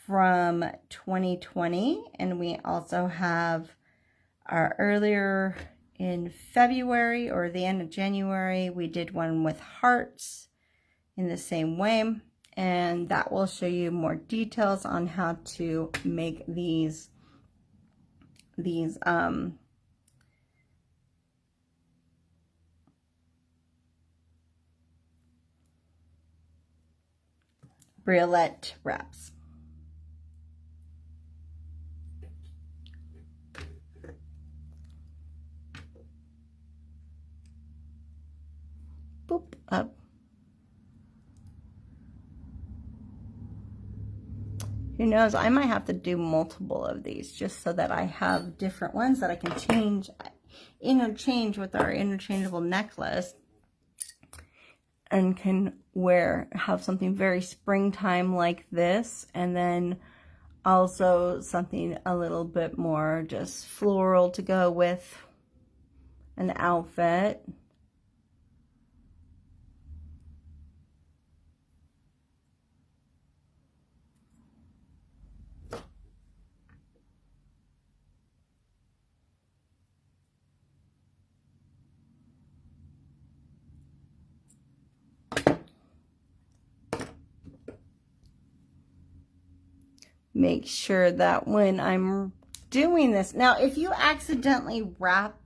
S1: from 2020, and we also have our earlier in February or the end of January, we did one with hearts in the same way, and that will show you more details on how to make these bralette wraps. Boop up. Who knows, I might have to do multiple of these just so that I have different ones that I can interchange with our interchangeable necklace and can have something very springtime like this, and then also something a little bit more just floral to go with an outfit. Make sure that when I'm doing this, now if you accidentally wrap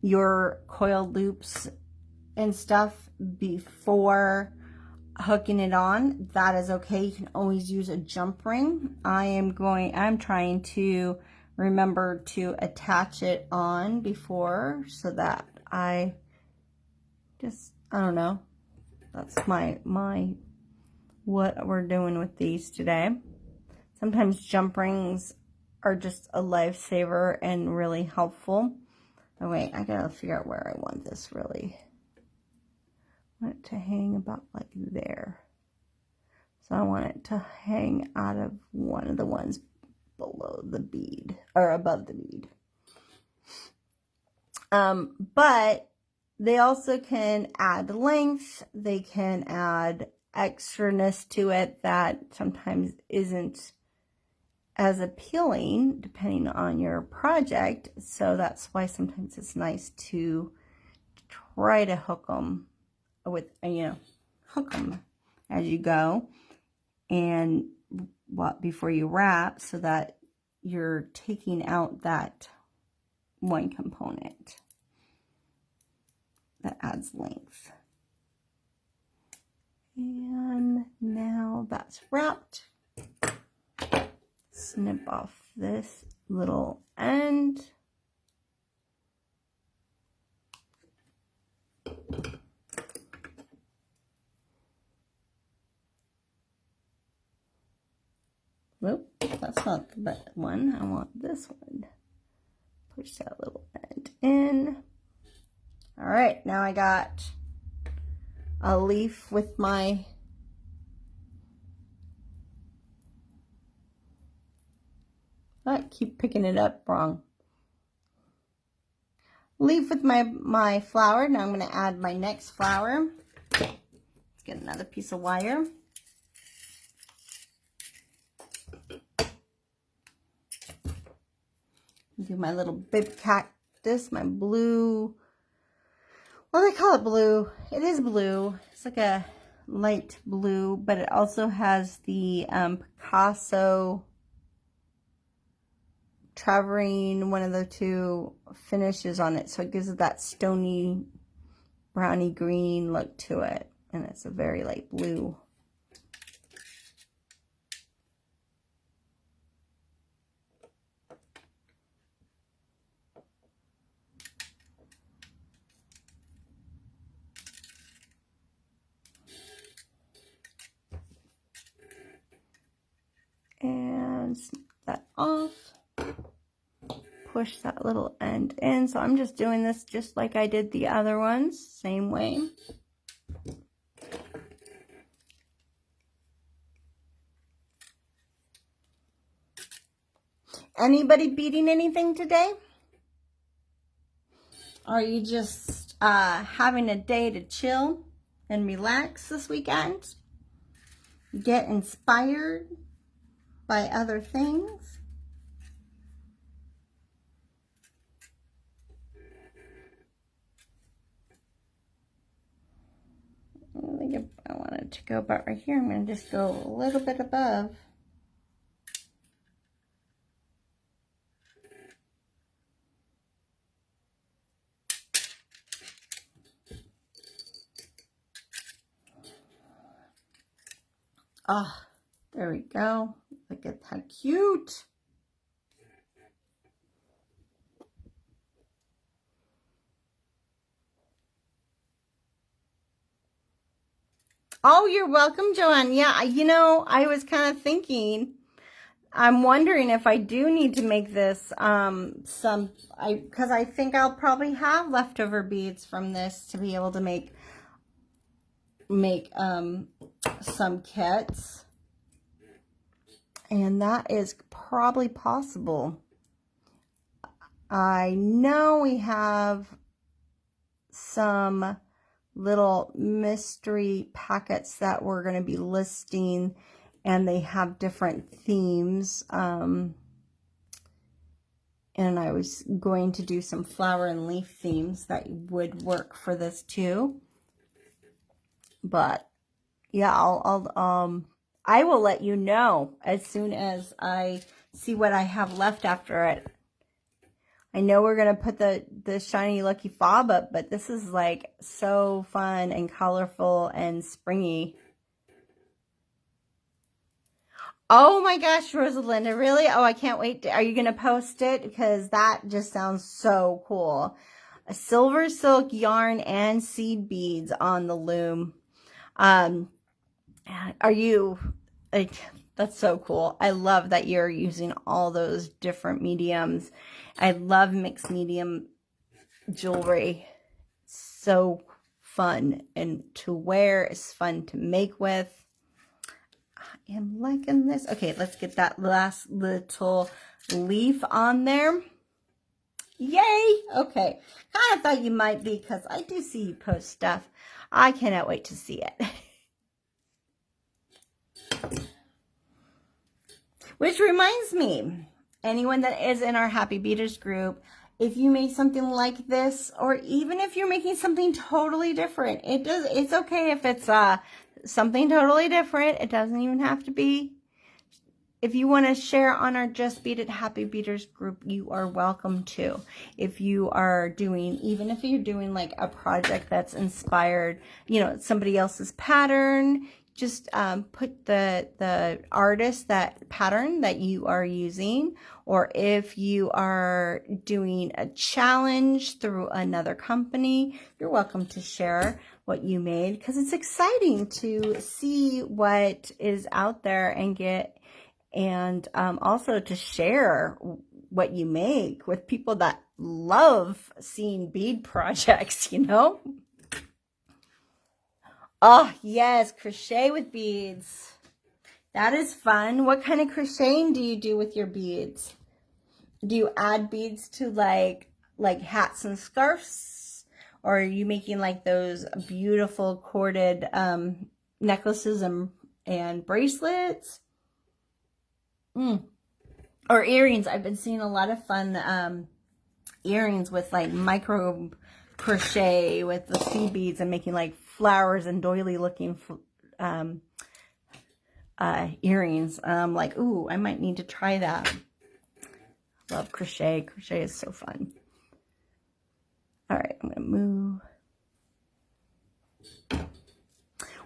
S1: your coil loops and stuff before hooking it on, that is okay. You can always use a jump ring. I'm trying to remember to attach it on before so that I don't know. That's what we're doing with these today. Sometimes jump rings are just a lifesaver and really helpful. Oh wait, I gotta figure out where I want this really. I want it to hang about like there. So I want it to hang out of one of the ones below the bead, or above the bead. But they also can add length. They can add extraness to it that sometimes isn't as appealing depending on your project. So that's why sometimes it's nice to try to hook them with, hook them as you go and before you wrap, so that you're taking out that one component that adds length. And now that's wrapped. Snip off this little end. Nope, that's not the one. I want this one. Push that little end in. All right, now I got a leaf with my I keep picking it up wrong. Leaf with my flower. Now I'm going to add my next flower. Let's get another piece of wire. Do my little bib cactus, my blue. Well, they call it blue. It is blue. It's like a light blue, but it also has the Picasso traverine, one of the two finishes on it, so it gives it that stony brownie green look to it, and it's a very light blue. And snip that off. Push that little end in. So I'm just doing this just like I did the other ones, same way. Anybody beading anything today? Are you just having a day to chill and relax this weekend? Get inspired by other things? I think I want it to go about right here. I'm going to just go a little bit above. Oh, there we go. Look at how cute. Oh, you're welcome, Joanne. Yeah, you know, I was kind of thinking, I'm wondering if I do need to make this because I think I'll probably have leftover beads from this to be able to make some kits. And that is probably possible. I know we have some little mystery packets that we're going to be listing, and they have different themes. And I was going to do some flower and leaf themes that would work for this too. But yeah, I will let you know as soon as I see what I have left after it. I know we're going to put the Shiny Lucky Fob up, but this is like so fun and colorful and springy. Oh my gosh, Rosalinda, really? Oh, I can't wait. Are you going to post it? Because that just sounds so cool. A silver silk yarn and seed beads on the loom. Are you, like, that's so cool. I love that you're using all those different mediums. I love mixed medium jewelry. So fun and to wear. It's fun to make with. I am liking this. Okay, let's get that last little leaf on there. Yay! Okay. Kind of thought you might be, because I do see you post stuff. I cannot wait to see it. Which reminds me, anyone that is in our Happy Beaders group, if you make something like this, or even if you're making something totally different, it's okay if it's something totally different. It doesn't even have to be. If you want to share on our Just Beaded Happy Beaders group, you are welcome to. If you are doing, even if you're doing like a project that's inspired, you know, somebody else's pattern, just put the artist, that pattern that you are using, or if you are doing a challenge through another company, you're welcome to share what you made, because it's exciting to see what is out there and get, and also to share what you make with people that love seeing bead projects, you know? Oh, yes, crochet with beads. That is fun. What kind of crocheting do you do with your beads? Do you add beads to like hats and scarves? Or are you making like those beautiful corded necklaces and bracelets? Or earrings. I've been seeing a lot of fun earrings with like micro crochet with the seed beads and making like flowers and doily looking earrings. I'm like, ooh, I might need to try that. Love crochet. Crochet is so fun. All right, I'm going to move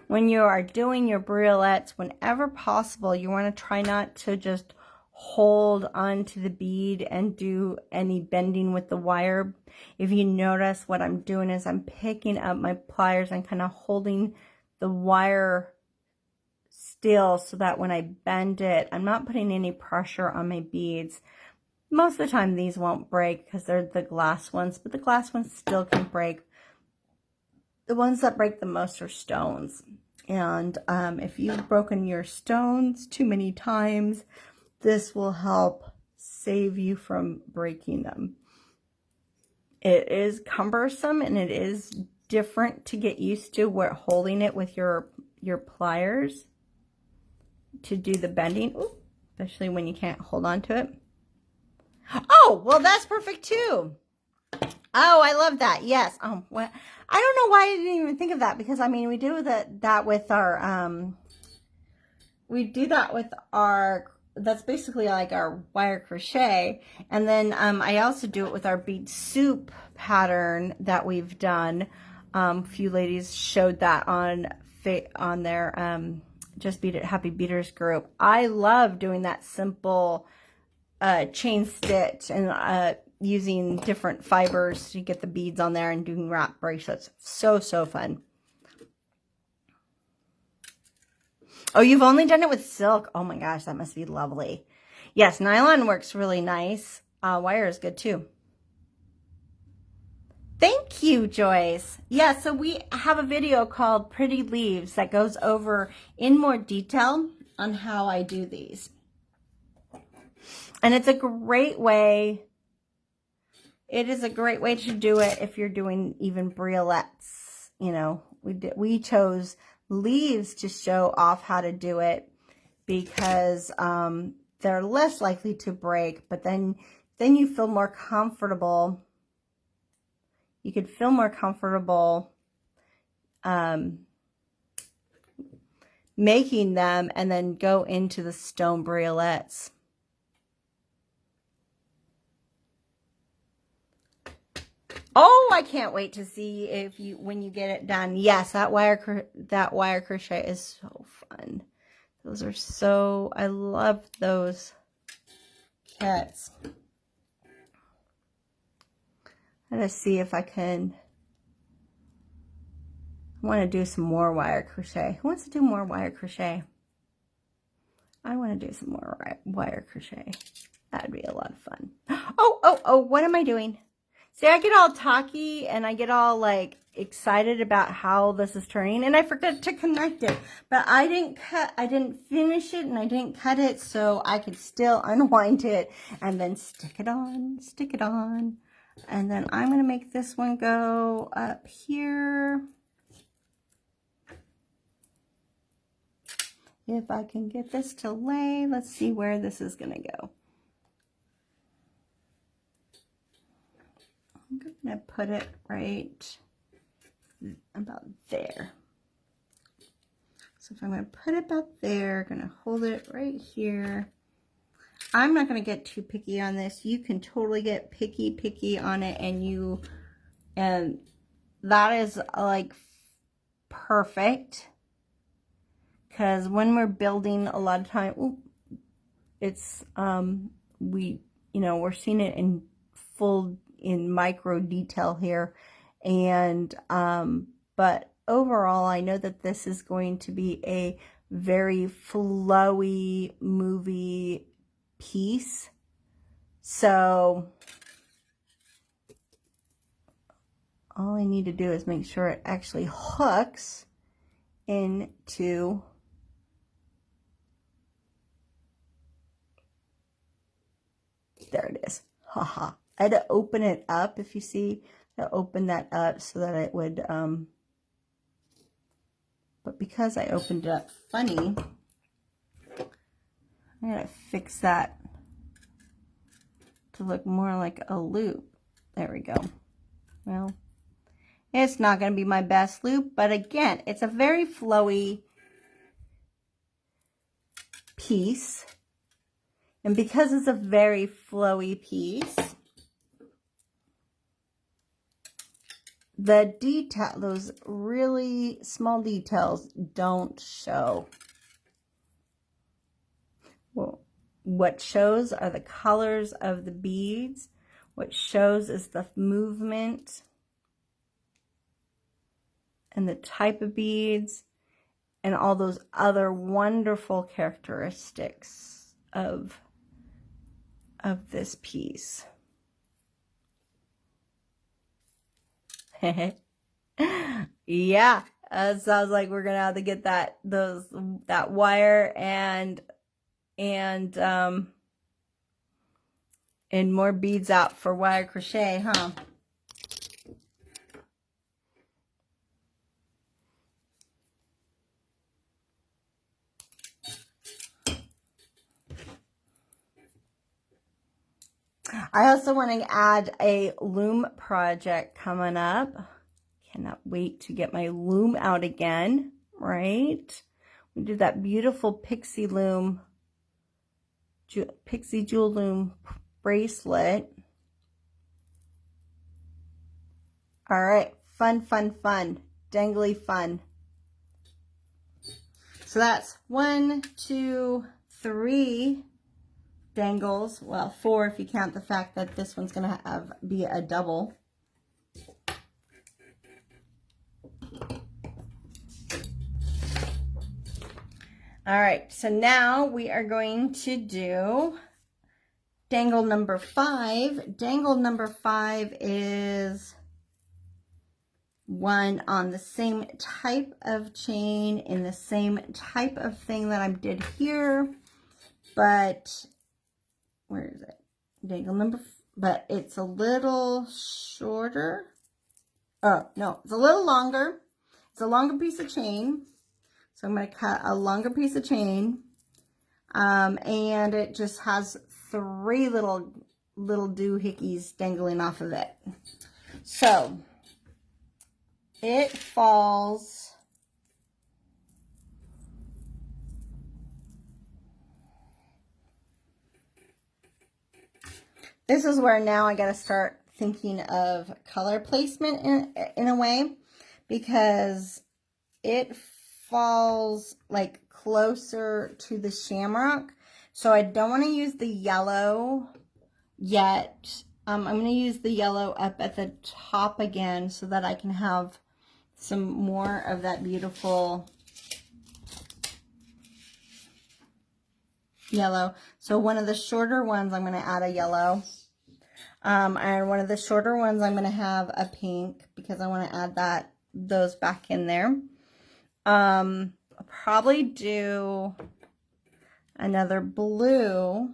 S1: when you are doing your briolettes, whenever possible, you want to try not to just hold onto the bead and do any bending with the wire. If you notice, what I'm doing is I'm picking up my pliers and kind of holding the wire still so that when I bend it, I'm not putting any pressure on my beads. Most of the time these won't break because they're the glass ones, but the glass ones still can break. The ones that break the most are stones. And if you've broken your stones too many times, this will help save you from breaking them. It is cumbersome and it is different to get used to holding it with your pliers to do the bending. Ooh, especially when you can't hold on to it. Oh, well, that's perfect too. Oh, I love that. Yes. Well, I don't know why I didn't even think of that, because I mean, we do that with our that's basically like our wire crochet. And then I also do it with our bead soup pattern that we've done. A few ladies showed that on their Just Bead It Happy Beaders group. I love doing that simple chain stitch and using different fibers to get the beads on there and doing wrap bracelets. So fun. Oh, you've only done it with silk. Oh my gosh, that must be lovely. Yes, nylon works really nice. Wire is good too. Thank you, Joyce. Yeah, so we have a video called Pretty Leaves that goes over in more detail on how I do these. And it's a great way. It is a great way to do it if you're doing even briolettes. You know, we chose leaves to show off how to do it because they're less likely to break, but then you feel more comfortable. You could feel more comfortable making them and then go into the stone briolettes. Oh, I can't wait to see when you get it done. Yes, that wire crochet is so fun. Those are so, I love those kits. Let's see if I can. I want to do some more wire crochet. Who wants to do more wire crochet? I want to do some more wire crochet. That'd be a lot of fun. Oh, what am I doing? See, I get all talky and I get all like excited about how this is turning, and I forget to connect it. But I didn't finish it, and I didn't cut it, so I could still unwind it and then stick it on. And then I'm going to make this one go up here. If I can get this to lay, let's see where this is going to go. I'm going to put it right about there. So if I'm going to put it about there, I'm going to hold it right here. I'm not going to get too picky on this. You can totally get picky on it, and that is like perfect, because when we're building, a lot of time, it's we're seeing it in micro detail here, and but overall I know that this is going to be a very flowy movie piece. So all I need to do is make sure it actually hooks into there it is. Haha. I had to open it up, if you see, I opened that up so that it would, but because I opened it up funny, I gotta fix that to look more like a loop. There we go. Well, it's not gonna be my best loop, but again, it's a very flowy piece. And because it's a very flowy piece, the detail, those really small details don't show. Well, what shows are the colors of the beads. What shows is the movement and the type of beads and all those other wonderful characteristics of this piece. Yeah, it sounds like we're gonna have to get that wire and more beads out for wire crochet, huh? I also want to add a loom project coming up. Cannot wait to get my loom out again, right? We did that beautiful pixie loom, pixie jewel loom bracelet. All right, fun, fun, fun, dangly fun. So that's 1, 2, 3 dangles. Well, 4 if you count the fact that this one's gonna be a double. All right, so now we are going to do dangle number 5. Dangle number 5 is one on the same type of chain in the same type of thing that I did here, but where is it? Dangle number, but it's a little shorter. Oh, no, it's a little longer. It's a longer piece of chain. So I'm going to cut a longer piece of chain, and it just has 3 little doohickeys dangling off of it. So it falls this is where now I got to start thinking of color placement in a way, because it falls like closer to the shamrock. So I don't want to use the yellow yet. I'm going to use the yellow up at the top again so that I can have some more of that beautiful yellow. So one of the shorter ones, I'm going to add a yellow. And one of the shorter ones, I'm going to have a pink because I want to add those back in there. I'll probably do another blue.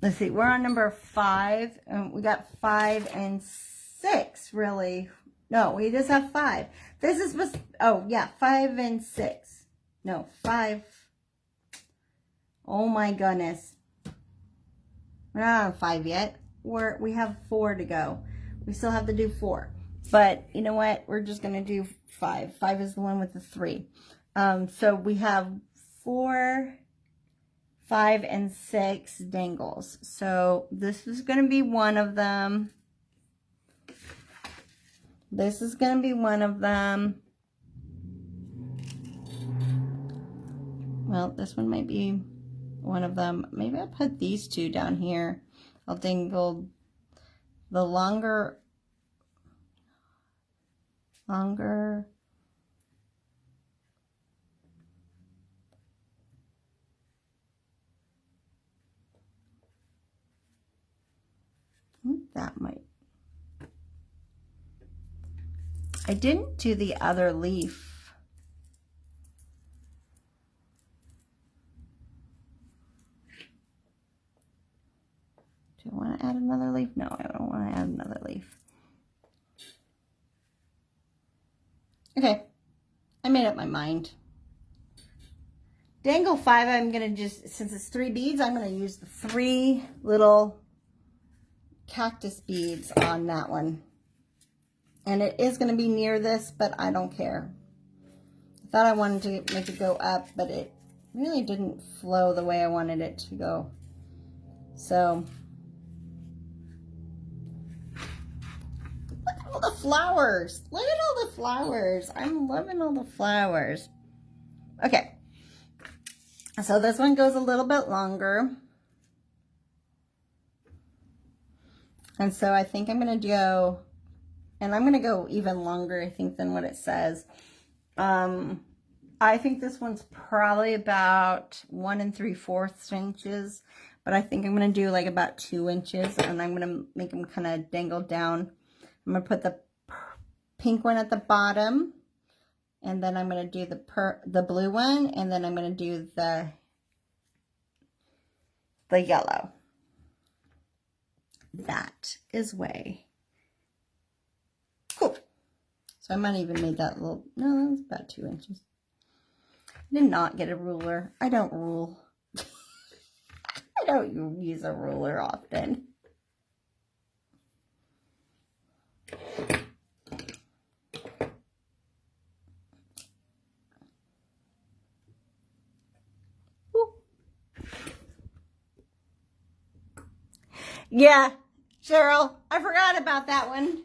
S1: Let's see, we're on number 5, and we got 5 and 6, really. No, we just have 5. This is supposed, oh yeah, 5 and 6. No, 5. Oh my goodness. We're not on 5 yet. We have 4 to go. We still have to do 4. But you know what? We're just going to do 5. 5 is the one with the 3. So we have 4, 5, and 6 dangles. So this is going to be one of them. This is going to be one of them. Well, this one might be one of them. Maybe I'll put these 2 down here. I'll dangle the longer. I think that might. I didn't do the other leaf. Do I want to add another leaf? No, I don't want to add another leaf. Okay, I made up my mind. Dangle 5, I'm going to just, since it's 3 beads, I'm going to use the 3 little cactus beads on that one. And it is going to be near this, but I don't care. I thought I wanted to make it go up, but really didn't flow the way I wanted it to go. So, look at all the flowers. Look at all the flowers. I'm loving all the flowers. Okay. So this one goes a little bit longer. And so I think I'm going to go, and I'm going to go even longer, I think, than what it says. I think this one's probably about 1 3/4 inches, but I think I'm going to do like about 2 inches, and I'm going to make them kind of dangle down. I'm going to put the pink one at the bottom, and then I'm going to do the blue one, and then I'm going to do the yellow. That is way cool. So I might even make that little, no, that's about 2 inches. I did not get a ruler. I don't rule. I don't use a ruler often. Ooh. Yeah, Cheryl, I forgot about that one.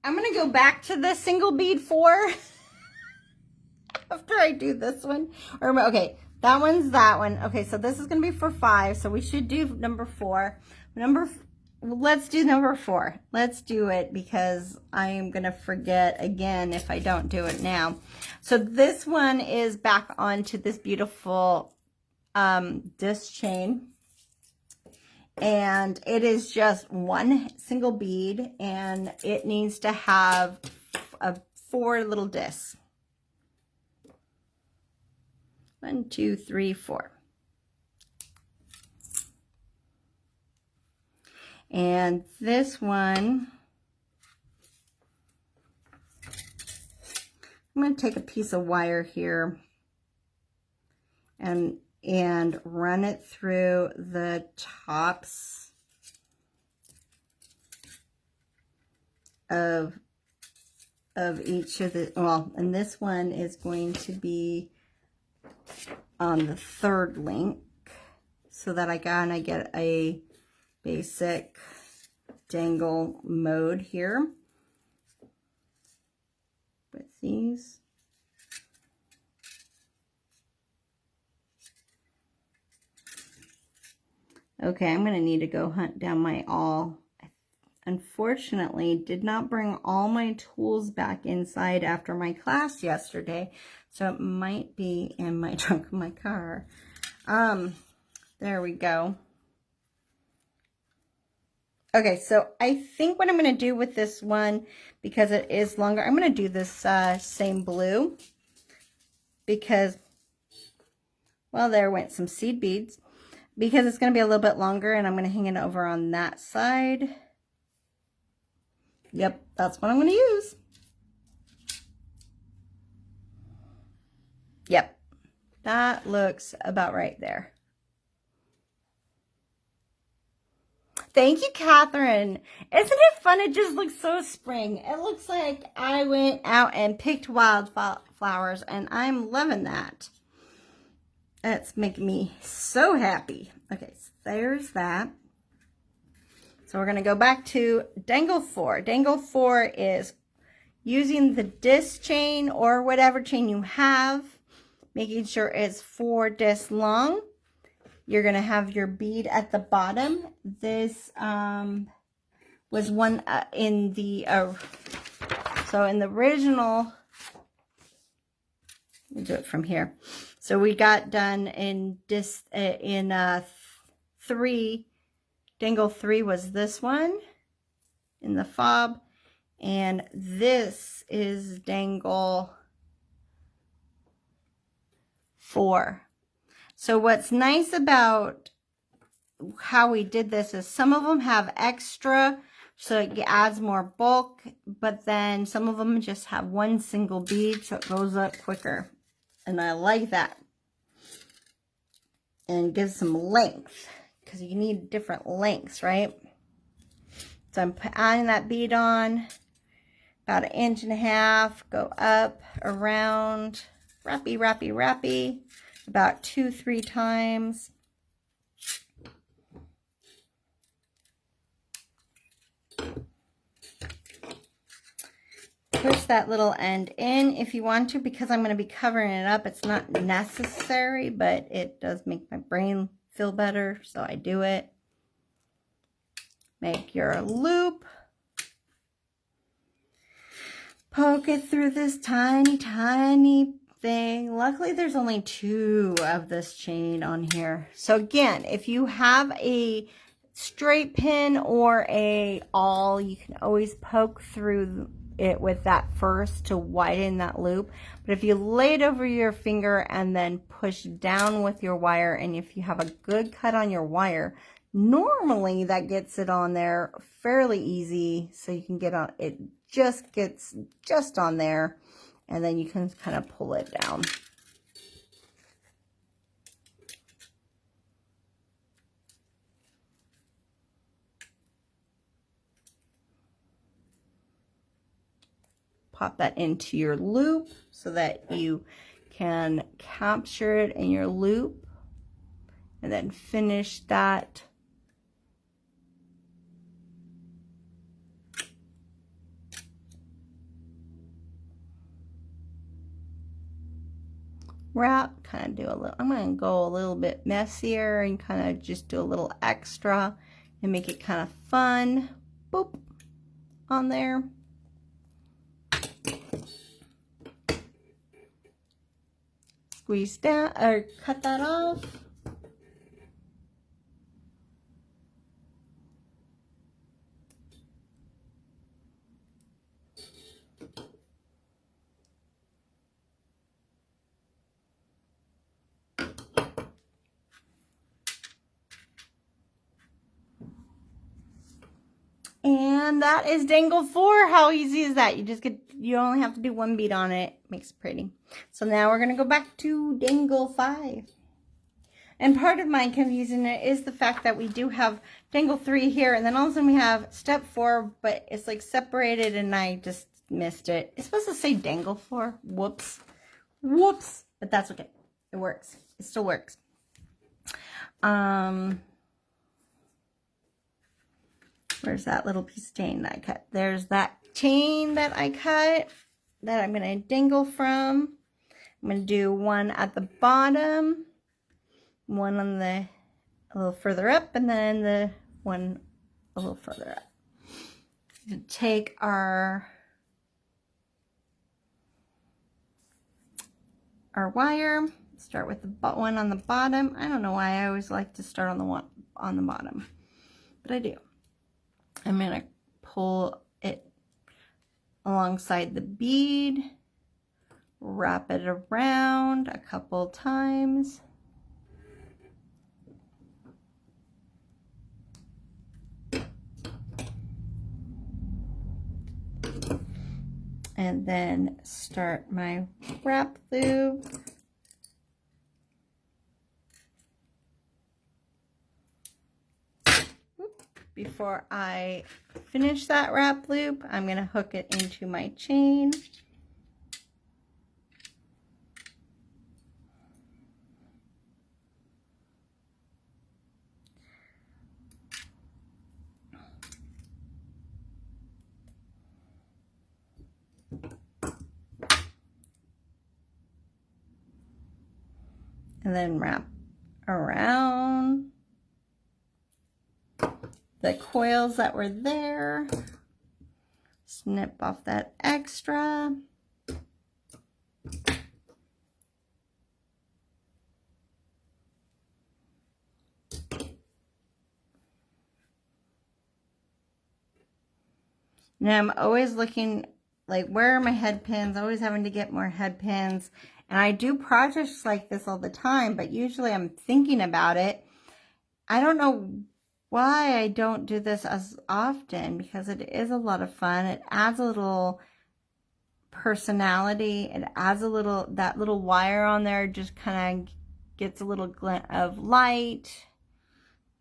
S1: I'm going to go back to the single bead 4 after I do this one. Or, okay, that one's that one. Okay, so this is going to be for 5, so we should do number 4. Let's do number 4. Let's do it because I am going to forget again if I don't do it now. So this one is back onto this beautiful disc chain. And it is just one single bead, and it needs to have 4 little discs. 1, 2, 3, 4. And this one, I'm going to take a piece of wire here and run it through the tops of each of the, well, and this one is going to be on the 3rd link, so that I get a basic dangle mode here with these. Okay, I'm going to need to go hunt down my awl. I unfortunately did not bring all my tools back inside after my class yesterday, so it might be in my trunk of my car. There we go. Okay, so I think what I'm going to do with this one, because it is longer, I'm going to do this same blue, because, well, there went some seed beads. Because it's going to be a little bit longer, and I'm going to hang it over on that side. Yep, that's what I'm going to use. Yep, that looks about right there. Thank you, Catherine. Isn't it fun? It just looks so spring. It looks like I went out and picked wildflowers, and I'm loving that. That's making me so happy. Okay, so there's that. So we're going to go back to dangle 4. Dangle 4 is using the disc chain or whatever chain you have, making sure it's 4 discs long. You're going to have your bead at the bottom. This was one in the, so in the original, we'll do it from here. So we got done in this, 3, dangle 3 was this one in the fob, and this is dangle 4. So what's nice about how we did this is some of them have extra, so it adds more bulk, but then some of them just have one single bead, so it goes up quicker. And I like that. And gives some length, because you need different lengths, right? So I'm adding that bead on, about 1.5 inches, go up, around, wrappy, wrappy, wrappy. about 2-3 times. Push that little end in if you want to, because I'm going to be covering it up. It's not necessary, but it does make my brain feel better, so I do it. Make your loop. Poke it through this tiny, tiny thing. Luckily, there's only 2 of this chain on here. So again, if you have a straight pin or a awl, you can always poke through it with that first to widen that loop. But if you lay it over your finger and then push down with your wire, and if you have a good cut on your wire, normally that gets it on there fairly easy, so you can get on it, just gets just on there, and then you can kind of pull it down. Pop that into your loop so that you can capture it in your loop, and then finish that. Wrap, kind of do a little, I'm going to go a little bit messier and kind of just do a little extra and make it kind of fun. Boop, on there. Squeeze down or cut that off. And that is dangle 4. How easy is that? You only have to do 1 bead on it. Makes it pretty. So now we're going to go back to dangle 5. And part of my confusion is the fact that we do have dangle 3 here, and then all of a sudden we have step 4, but it's like separated and I just missed it. It's supposed to say dangle 4. Whoops. Whoops. But that's okay. It works. It still works. Where's that little piece of chain that I cut? There's that chain that I cut that I'm going to dangle from. I'm going to do one at the bottom, one on the a little further up, and then the one a little further up. I'm going to take our wire, start with the one on the bottom. I don't know why I always like to start on the one on the bottom, but I do. I'm going to pull it alongside the bead, wrap it around a couple times. And then start my wrap loop. Before I finish that wrap loop, I'm going to hook it into my chain. And then wrap around the coils that were there, snip off that extra, now I'm always looking like, where are my head pins? Always having to get more head pins, and I do projects like this all the time, but usually I'm thinking about it. I don't know why I don't do this as often, because it is a lot of fun. It adds a little personality. It adds a little, that little wire on there just kind of gets a little glint of light.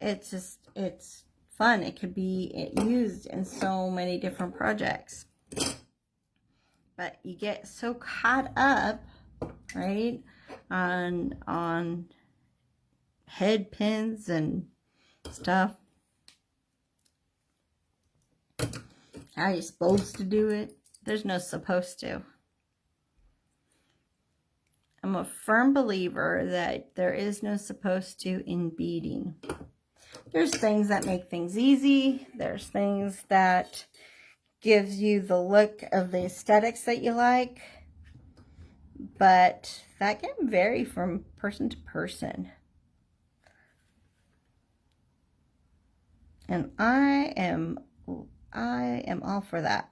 S1: It's just, it's fun. It could be used in so many different projects. But you get so caught up, right, on head pins and stuff. How are you supposed to do it? There's no supposed to. I'm a firm believer that there is no supposed to in beading. There's things that make things easy. There's things that gives you the look of the aesthetics that you like. But that can vary from person to person. And I am all for that.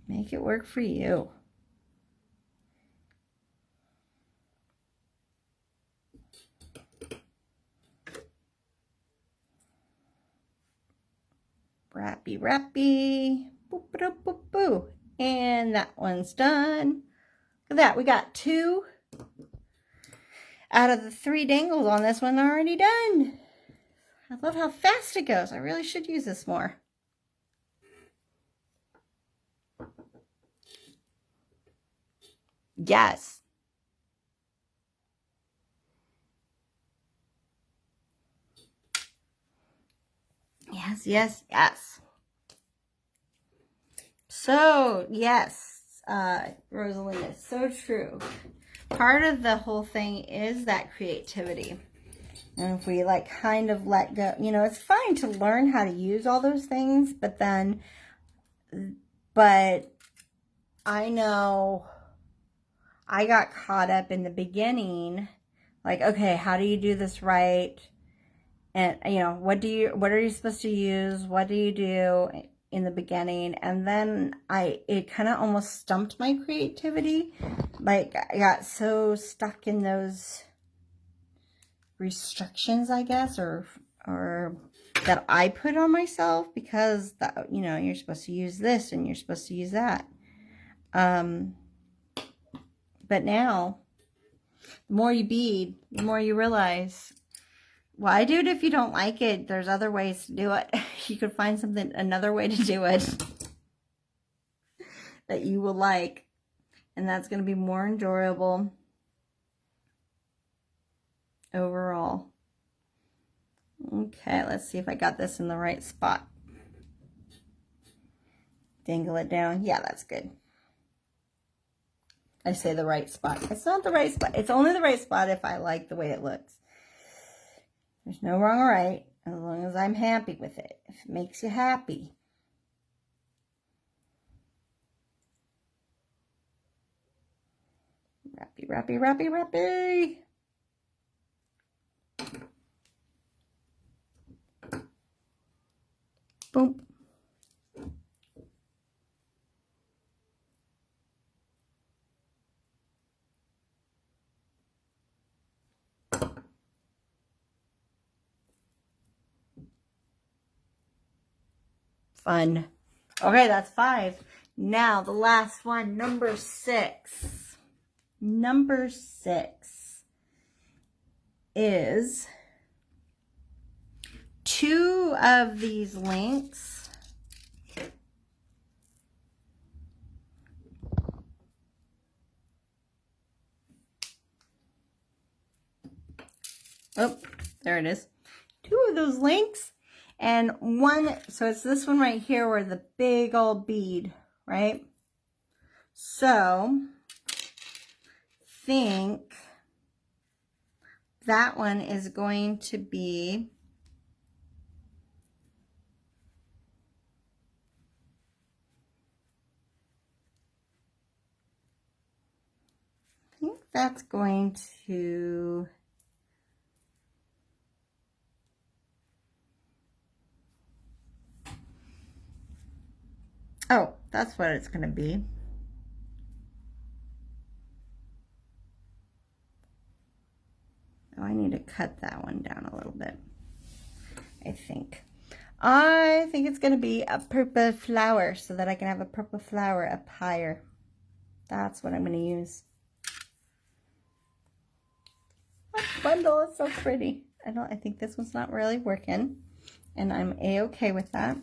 S1: Make it work for you. Wrappy, wrappy. Boop, boop, boop, boop. And that one's done. Look at that. We got 2 out of the 3 dangles on this one already done. I love how fast it goes. I really should use this more. Yes. Yes, yes, yes. So, yes, Rosalind, it's so true. Part of the whole thing is that creativity. And if we like kind of let go, you know, it's fine to learn how to use all those things, but I know I got caught up in the beginning, like, okay, how do you do this right? And, you know, what are you supposed to use? What do you do in the beginning? And then it kind of almost stumped my creativity. Like, I got so stuck in those restrictions, I guess, or that I put on myself, because that, you know, you're supposed to use this and you're supposed to use that. But now, the more you bead, the more you realize, why do it if you don't like it? There's other ways to do it. You could find another way to do it that you will like, and that's going to be more enjoyable overall. Okay, let's see if I got this in the right spot. Dangle it down. Yeah, that's good. I say the right spot. It's not the right spot. It's only the right spot if I like the way it looks. There's no wrong or right, as long as I'm happy with it. If it makes you happy. Wrappy, wrappy, wrappy, wrappy. Boom. Fun. Okay, that's 5. Now, the last one, number 6. Number 6 is 2 of these links. Oh, there it is. 2 of those links. And one, so it's this one right here where the big old bead, right? So, think that one is going to be that's going to oh, that's what it's going to be. Oh, I need to cut that one down a little bit. I think it's going to be a purple flower so that I can have a purple flower up higher. That's what I'm going to use. That bundle is so pretty. I think this one's not really working, and I'm a-okay with that.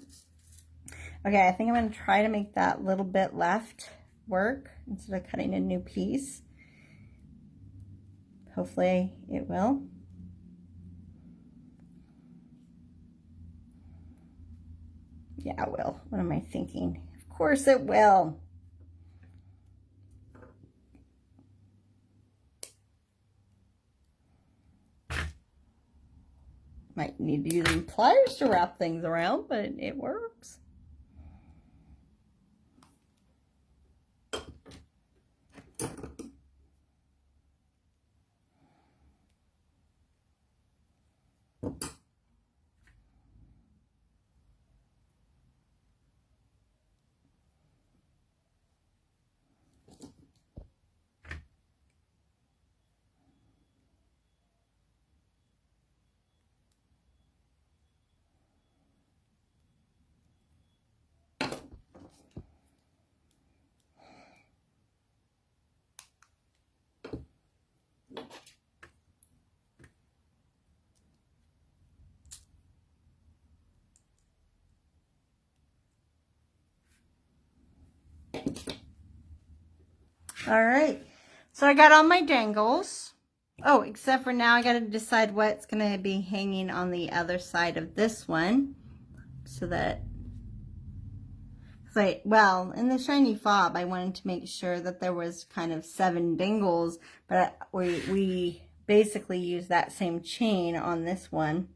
S1: Okay, I think I'm going to try to make that little bit left work instead of cutting a new piece. Hopefully it will. Yeah, it will. What am I thinking? Of course it will. Might need to use some pliers to wrap things around, but it works. All right, so I got all my dangles. Oh, except for now I got to decide what's going to be hanging on the other side of this one. So that, well, in the shiny fob, I wanted to make sure that there was kind of 7 dangles, but we basically use that same chain on this one.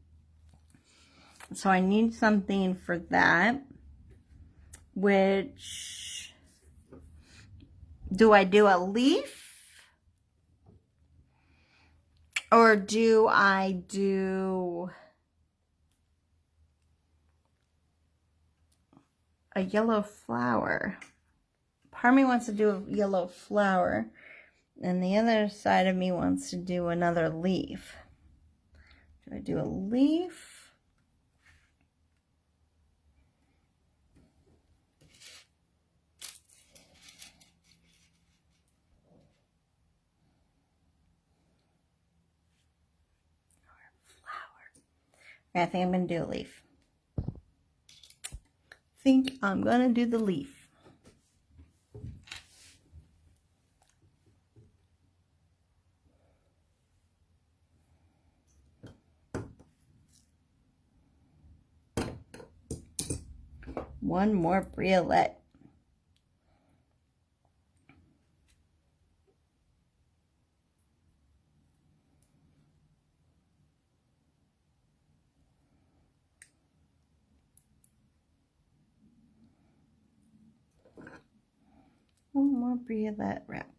S1: So I need something for that, which, do I do a leaf? Or do I do a yellow flower? Part of me wants to do a yellow flower, and the other side of me wants to do another leaf. Do I do a leaf? I think I'm going to do a leaf. I think I'm going to do the leaf. One more briolet. One more briolet wrap.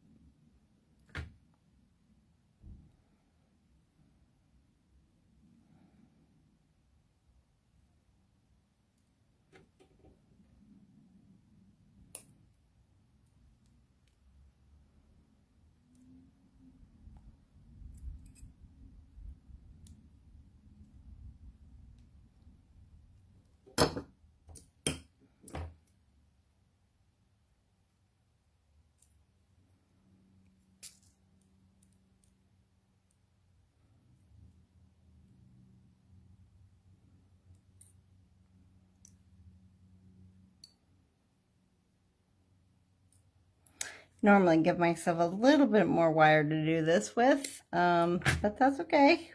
S1: Normally give myself a little bit more wire to do this with, but that's okay.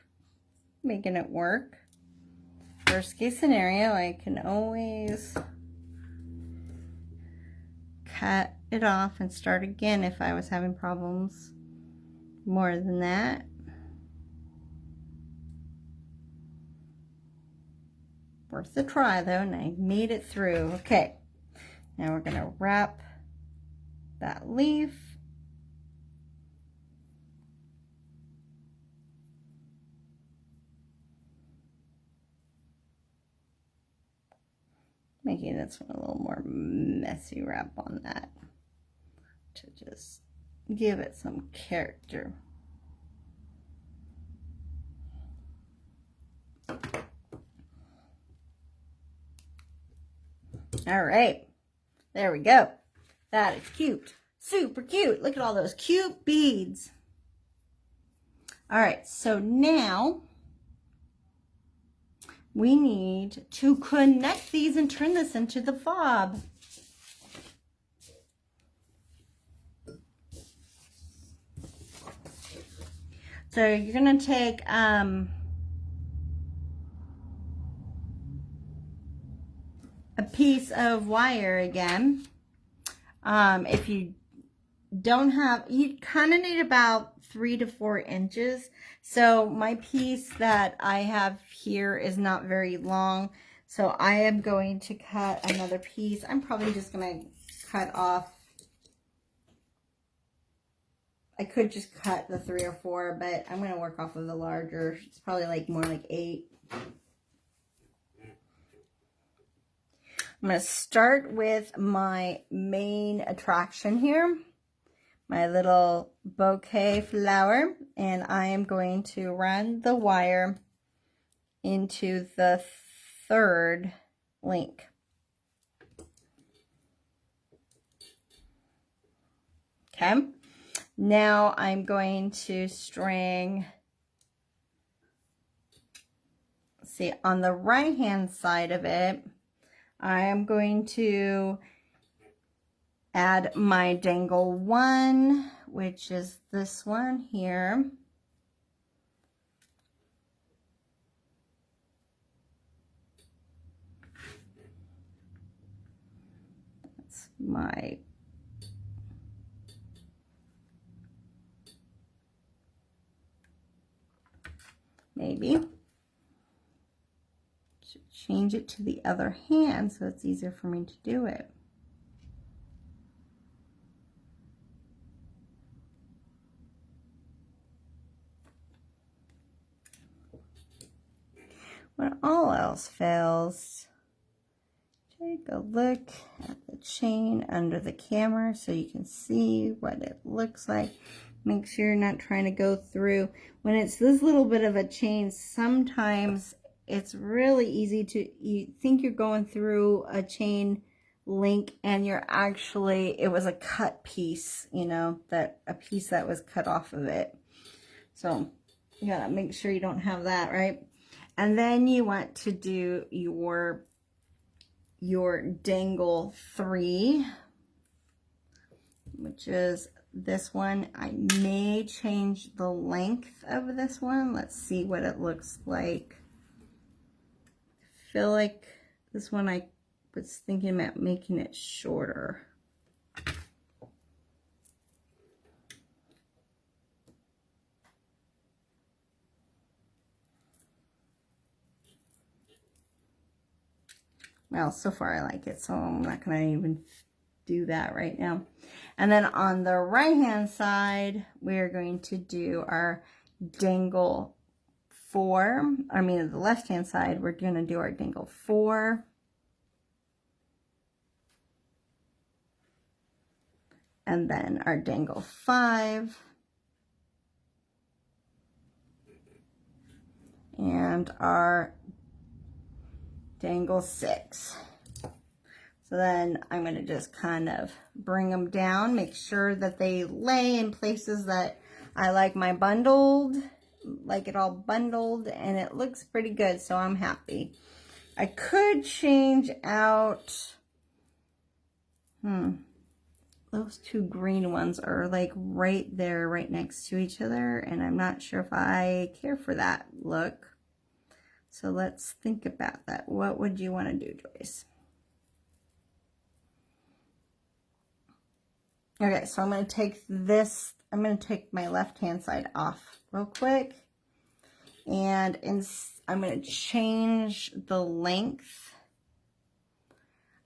S1: Making it work. Worst case scenario, I can always cut it off and start again if I was having problems more than that. Worth a try though, and I made it through. Okay, now we're gonna wrap that leaf. Making this one a little more messy wrap on that to just give it some character. All right, there we go. That is cute. Super cute. Look at all those cute beads. All right, so now we need to connect these and turn this into the fob. So you're gonna take a piece of wire again. If you don't have, you kind of need about 3 to 4 inches. So my piece that I have here is not very long. So I am going to cut another piece. I'm probably just going to cut off. I could just cut the 3 or 4, but I'm going to work off of the larger. It's probably like more like 8. I'm going to start with my main attraction here, my little bouquet flower, and I am going to run the wire into the 3rd link. Okay, now I'm going to string, see, on the right hand side of it, I am going to add my dangle 1, which is this one here. That's my maybe. Should change it to the other hand so it's easier for me to do it. When all else fails, take a look at the chain under the camera so you can see what it looks like. Make sure you're not trying to go through. When it's this little bit of a chain, sometimes it's really easy to, you think you're going through a chain link and you're actually, it was a cut piece, you know, that a piece that was cut off of it. So you gotta make sure you don't have that, right? And then you want to do your dangle 3, which is this one. I may change the length of this one. Let's see what it looks like. I feel like this one I was thinking about making it shorter. Well, so far I like it, so I'm not going to even do that right now. And then on the right hand side, we're going to do our dangle 4. I mean, on the left hand side, we're going to do our dangle 4. And then our dangle 5. And our dangle 6. So then I'm going to just kind of bring them down, make sure that they lay in places that I like my bundled, like it all bundled, and it looks pretty good, so I'm happy. I could change out, those 2 green ones are like right there, right next to each other, and I'm not sure if I care for that look. So let's think about that. What would you want to do, Joyce? Okay, so I'm going to take this, I'm going to take my left-hand side off real quick. And I'm going to change the length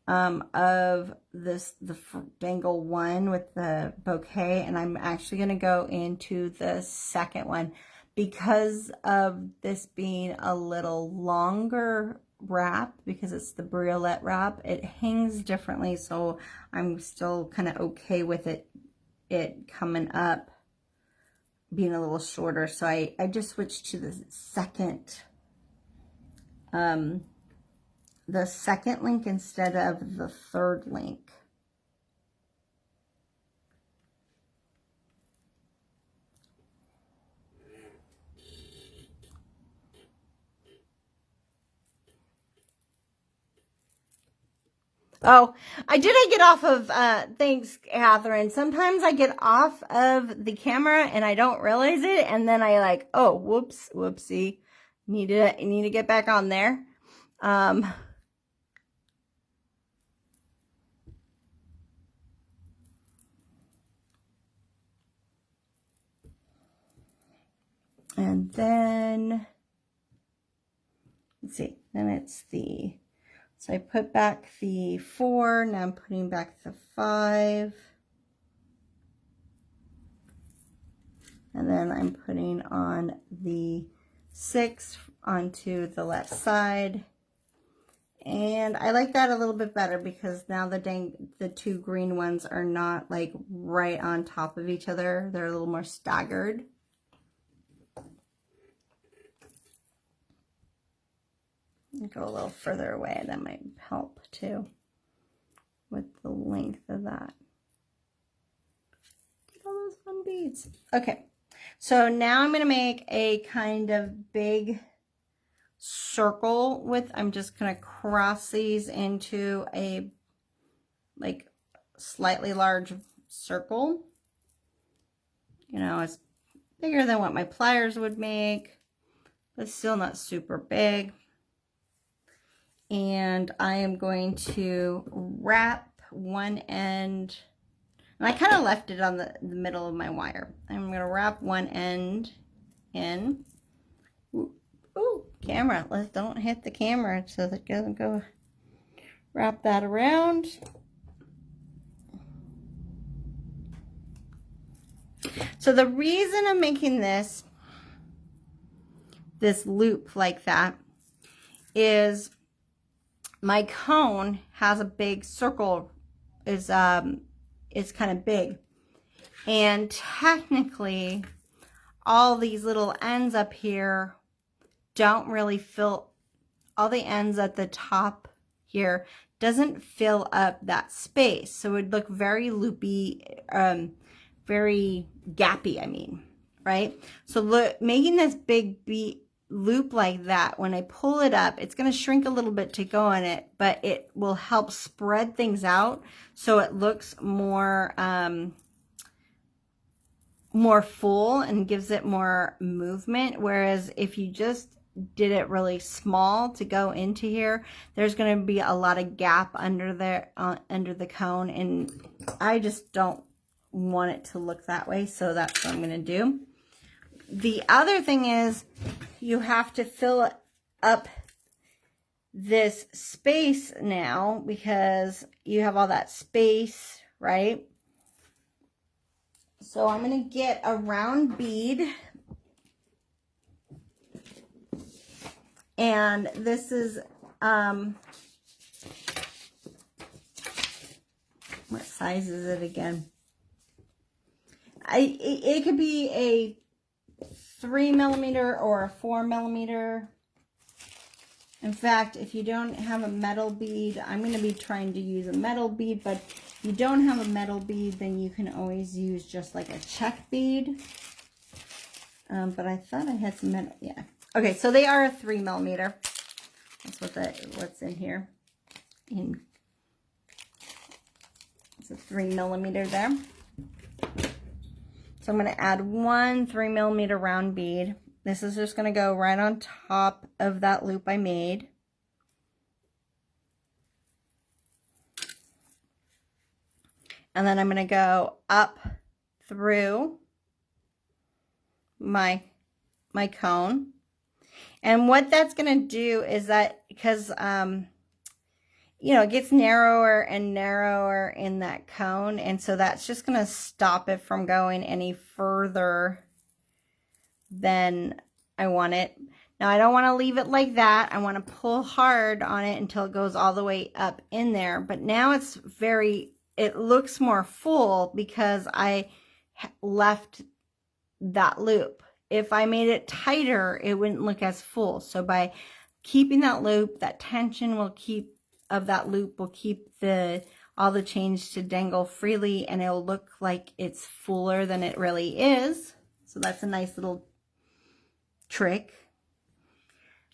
S1: of this, the dangle 1 with the bouquet. And I'm actually going to go into the second one. Because of this being a little longer wrap, because it's the briolet wrap, it hangs differently, so I'm still kind of okay with it coming up being a little shorter. So I just switched to the second link instead of the 3rd link. Oh, I get off of, thanks, Catherine. Sometimes I get off of the camera and I don't realize it. And then I like, oh, whoopsie. Need to get back on there. And then, let's see, then it's so I put back the 4, now I'm putting back the 5. And then I'm putting on the 6 onto the left side. And I like that a little bit better because now the 2 green ones are not like right on top of each other. They're a little more staggered. Go a little further away, that might help too with the length of that. Look at all those fun beads. Okay, so now I'm going to make a kind of big circle with, I'm just going to cross these into a like slightly large circle. You know, it's bigger than what my pliers would make, but still not super big. And I am going to wrap one end, and I kind of left it on the middle of my wire. I'm going to wrap one end in. Ooh, camera, don't hit the camera so that it doesn't go. Wrap that around. So the reason I'm making this loop like that is my cone has a big circle, is kind of big, and technically all these little ends up here don't really fill, all the ends at the top here doesn't fill up that space, so it would look very loopy, very gappy, I mean, right? So look, making this big loop like that, when I pull it up, it's going to shrink a little bit to go in it, but it will help spread things out so it looks more more full and gives it more movement. Whereas if you just did it really small to go into here, there's going to be a lot of gap under there, under the cone, and I just don't want it to look that way, so that's what I'm going to do. The other thing is you have to fill up this space now because you have all that space, right? So I'm going to get a round bead, and this is what size is it again? It could be a 3mm or a 4mm. In fact, if you don't have a metal bead, I'm going to be trying to use a metal bead, but if you don't have a metal bead, then you can always use just like a Czech bead. But I thought I had some metal, yeah. Okay, so they are a 3mm. That's what's in here. It's a 3mm there. So I'm going to add one 3mm round bead. This is just going to go right on top of that loop I made. And then I'm going to go up through my cone. And what that's going to do is that, because you know, it gets narrower and narrower in that cone, and so that's just going to stop it from going any further than I want it. Now, I don't want to leave it like that. I want to pull hard on it until it goes all the way up in there. But now it looks more full because I left that loop. If I made it tighter, it wouldn't look as full. So by keeping that loop, that tension of that loop will keep all the chains to dangle freely, and it'll look like it's fuller than it really is. So that's a nice little trick.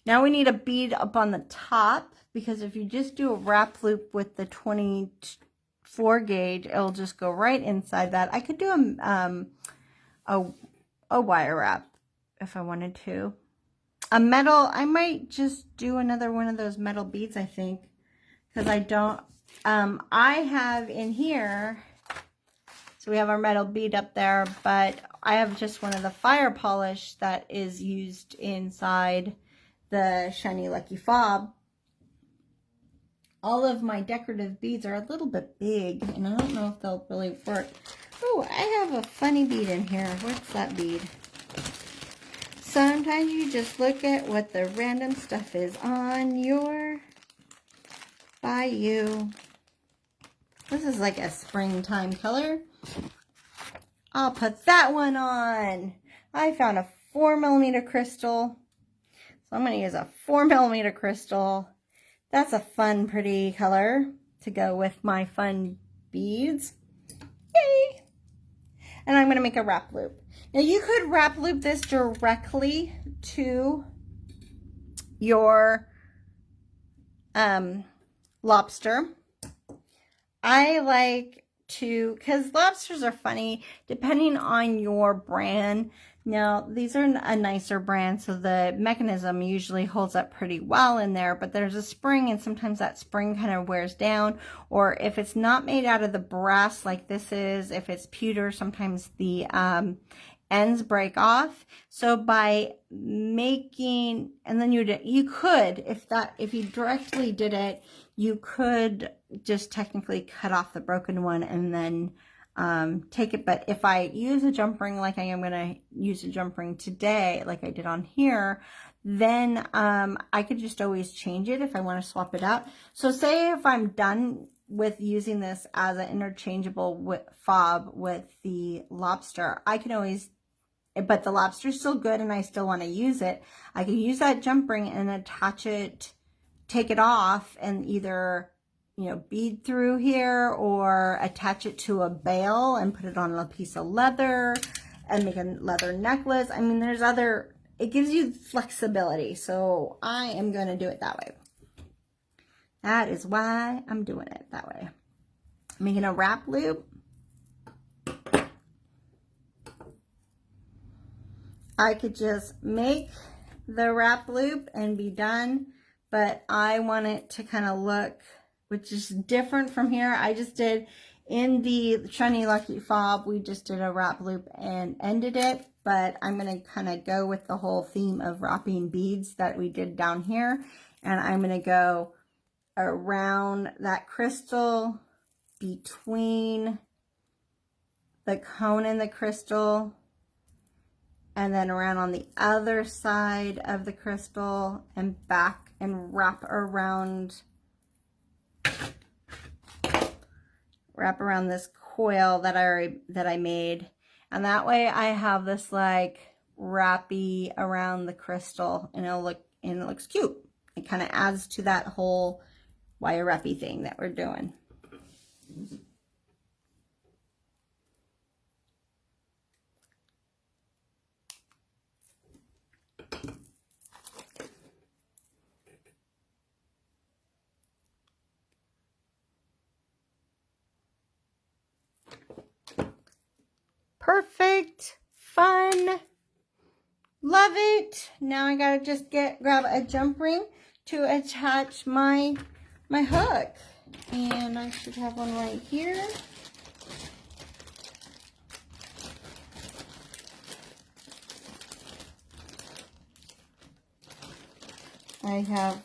S1: Now we need a bead up on the top, because if you just do a wrap loop with the 24 gauge, it'll just go right inside that. I could do a wire wrap if I wanted to. A metal, I might just do another one of those metal beads, I think, because I don't, I have in here, so we have our metal bead up there, but I have just one of the fire polish that is used inside the Shiny Lucky Fob. All of my decorative beads are a little bit big, and I don't know if they'll really work. Oh, I have a funny bead in here. What's that bead? Sometimes you just look at what the random stuff is on your bayou. This is like a springtime color. I'll put that one on. I found a 4mm crystal. So I'm going to use a 4mm crystal. That's a fun, pretty color to go with my fun beads. Yay! And I'm going to make a wrap loop. Now you could wrap loop this directly to your lobster. I like to, because lobsters are funny depending on your brand. Now these are a nicer brand, so the mechanism usually holds up pretty well in there, but there's a spring, and sometimes that spring kind of wears down. Or if it's not made out of the brass like this is, if it's pewter, sometimes the ends break off. So by making, and then you could, if you directly did it, you could just technically cut off the broken one and then take it. But if I use a jump ring, like I am going to use a jump ring today, like I did on here, then I could just always change it if I want to swap it out. So say if I'm done with using this as an interchangeable fob with the lobster, I can always, but the lobster's still good and I still want to use it, I can use that jump ring and attach it, take it off, and either, you know, bead through here or attach it to a bail and put it on a piece of leather and make a leather necklace. I mean, there's other, it gives you flexibility. So I am going to do it that way. That is why I'm doing it that way. I'm making a wrap loop. I could just make the wrap loop and be done, but I want it to kind of look, which is different from here. I just did, in the Shiny Lucky Fob, we just did a wrap loop and ended it, but I'm going to kind of go with the whole theme of wrapping beads that we did down here, and I'm going to go around that crystal, between the cone and the crystal, and then around on the other side of the crystal and back and wrap around this coil that I made. And that way I have this like wrappy around the crystal, and it looks cute. It kind of adds to that whole wire wrappy thing that we're doing. Perfect, fun, love it. Now I gotta just grab a jump ring to attach my hook, and I should have one right here. I have,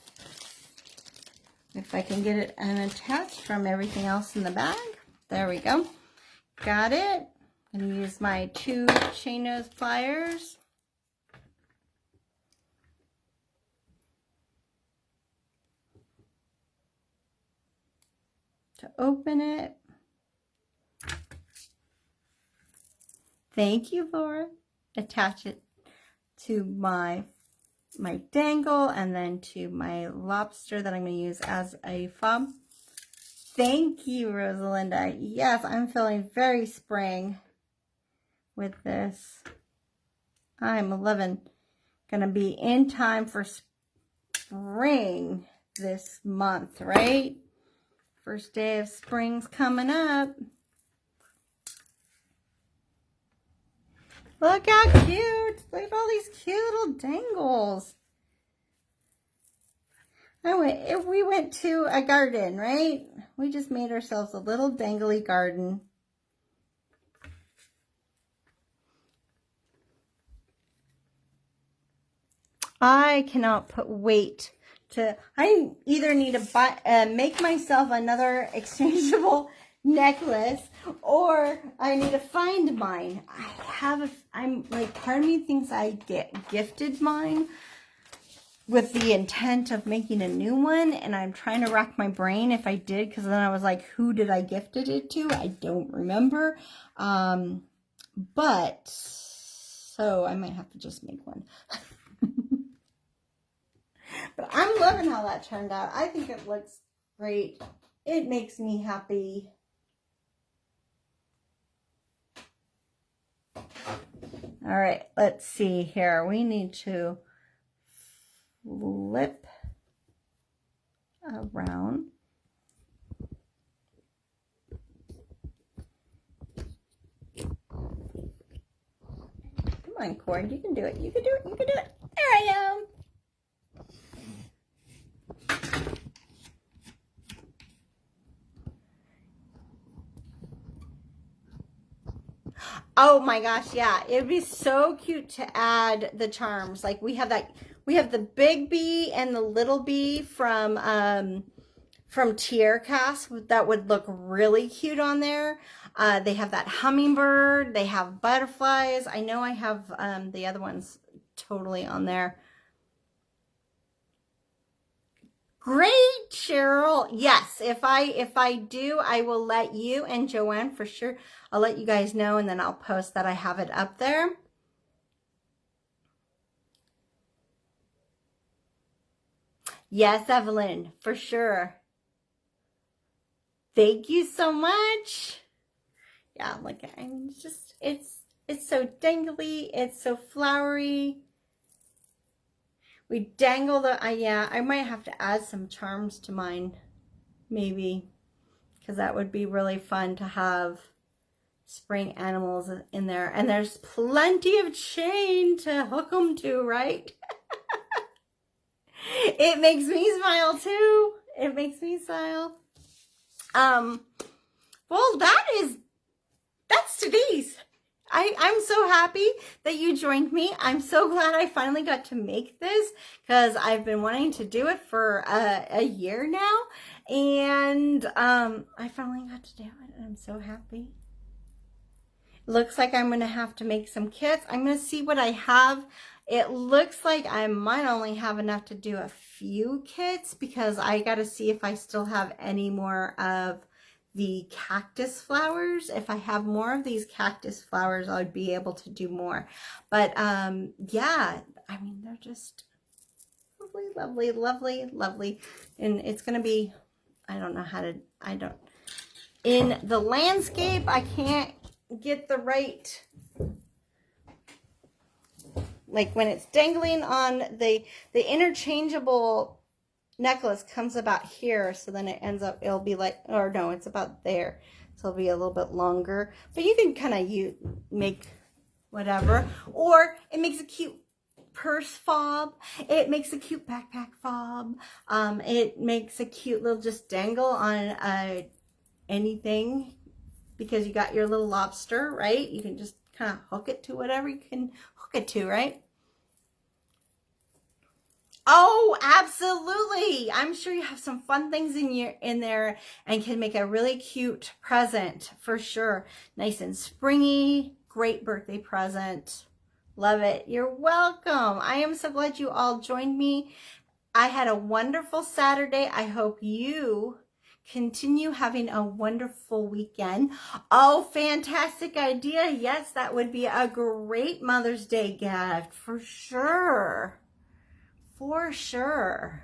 S1: if I can get it unattached from everything else in the bag. There we go. Got it. I'm going to use my 2 Chainnose pliers. To open it. Thank you, Laura. Attach it to my dangle, and then to my lobster that I'm going to use as a fob. Thank you, Rosalinda. Yes, I'm feeling very spring with this. I'm loving. Gonna be in time for spring this month, right? First day of spring's coming up. Look how cute. Look at all these cute little dangles. We went to a garden, right? We just made ourselves a little dangly garden. I cannot wait to, I either need to buy, make myself another exchangeable necklace, or I need to find mine. I'm like, part of me thinks I get gifted mine with the intent of making a new one, and I'm trying to rack my brain if I did, because then I was like, who did I gifted it to? I don't remember. But so I might have to just make one. But I'm loving how that turned out. I think it looks great. It makes me happy. All right, let's see here. We need to flip around. Come on, cord. You can do it. You can do it. You can do it. There I am. Oh my gosh, yeah. It'd be so cute to add the charms. Like we have the big bee and the little bee from Tiercast. That would look really cute on there. They have that hummingbird. They have butterflies. I know I have the other ones totally on there. Great, Cheryl. Yes, if I do, I will let you and Joanne for sure. I'll let you guys know, and then I'll post that I have it up there. Yes, Evelyn, for sure. Thank you so much. Yeah, like I'm just it's so dangly, it's so flowery. We dangle the, yeah, I might have to add some charms to mine, maybe, because that would be really fun to have spring animals in there. And there's plenty of chain to hook them to, right? It makes me smile too. It makes me smile. Well, that's today's. I'm so happy that you joined me. I'm so glad I finally got to make this, because I've been wanting to do it for a year now, and I finally got to do it, and I'm so happy. Looks like I'm going to have to make some kits. I'm going to see what I have. It looks like I might only have enough to do a few kits, because I got to see if I still have any more of the cactus flowers. If I have more of these cactus flowers, I would be able to do more. But yeah, I mean, they're just lovely, lovely, lovely, lovely. And it's going to be, I don't know how to, in the landscape, I can't get the right, like when it's dangling on the interchangeable necklace comes about here, so then it ends up, it'll be like, or no, it's about there, so it'll be a little bit longer. But you can kind of make whatever, or it makes a cute purse fob, it makes a cute backpack fob, it makes a cute little just dangle on anything, because you got your little lobster, right? You can just kind of hook it to whatever you can hook it to, right? Oh, absolutely. I'm sure you have some fun things in there and can make a really cute present for sure. Nice and springy. Great birthday present. Love it. You're welcome. I am so glad you all joined me. I had a wonderful Saturday. I hope you continue having a wonderful weekend. Oh, fantastic idea. Yes, that would be a great Mother's Day gift for sure. For sure.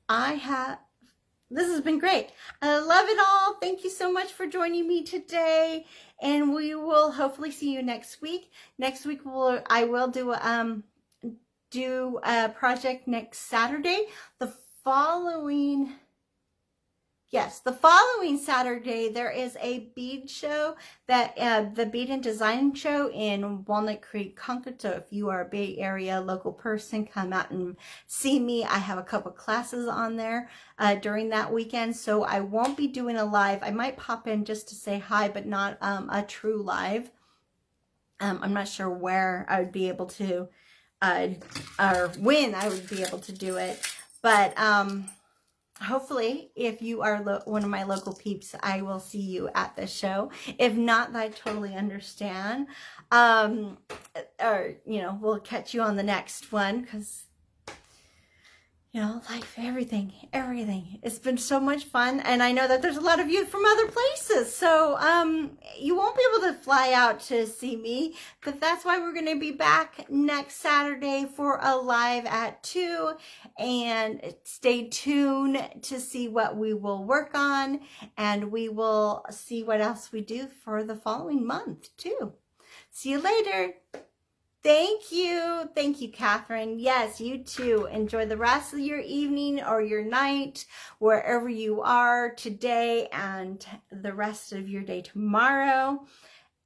S1: This has been great. I love it all. Thank you so much for joining me today. And we will hopefully see you next week. Next week I will do do a project next Saturday. The following Saturday, there is a bead show, that the Bead and Design show in Walnut Creek, Concord. So if you are a Bay Area local person, come out and see me. I have a couple classes on there during that weekend. So I won't be doing a live. I might pop in just to say hi, but not a true live. I'm not sure where I would be able to, or when I would be able to do it. But hopefully, if you are one of my local peeps, I will see you at the show. If not, I totally understand. Or, you know, we'll catch you on the next one, because, you know, life, everything. It's been so much fun. And I know that there's a lot of you from other places. So, you won't be able to fly out to see me, but that's why we're going to be back next Saturday for a live at 2. And stay tuned to see what we will work on. And we will see what else we do for the following month too. See you later. Thank you, Catherine. Yes, you too. Enjoy the rest of your evening or your night, wherever you are today, and the rest of your day tomorrow.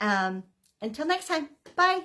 S1: Until next time, bye.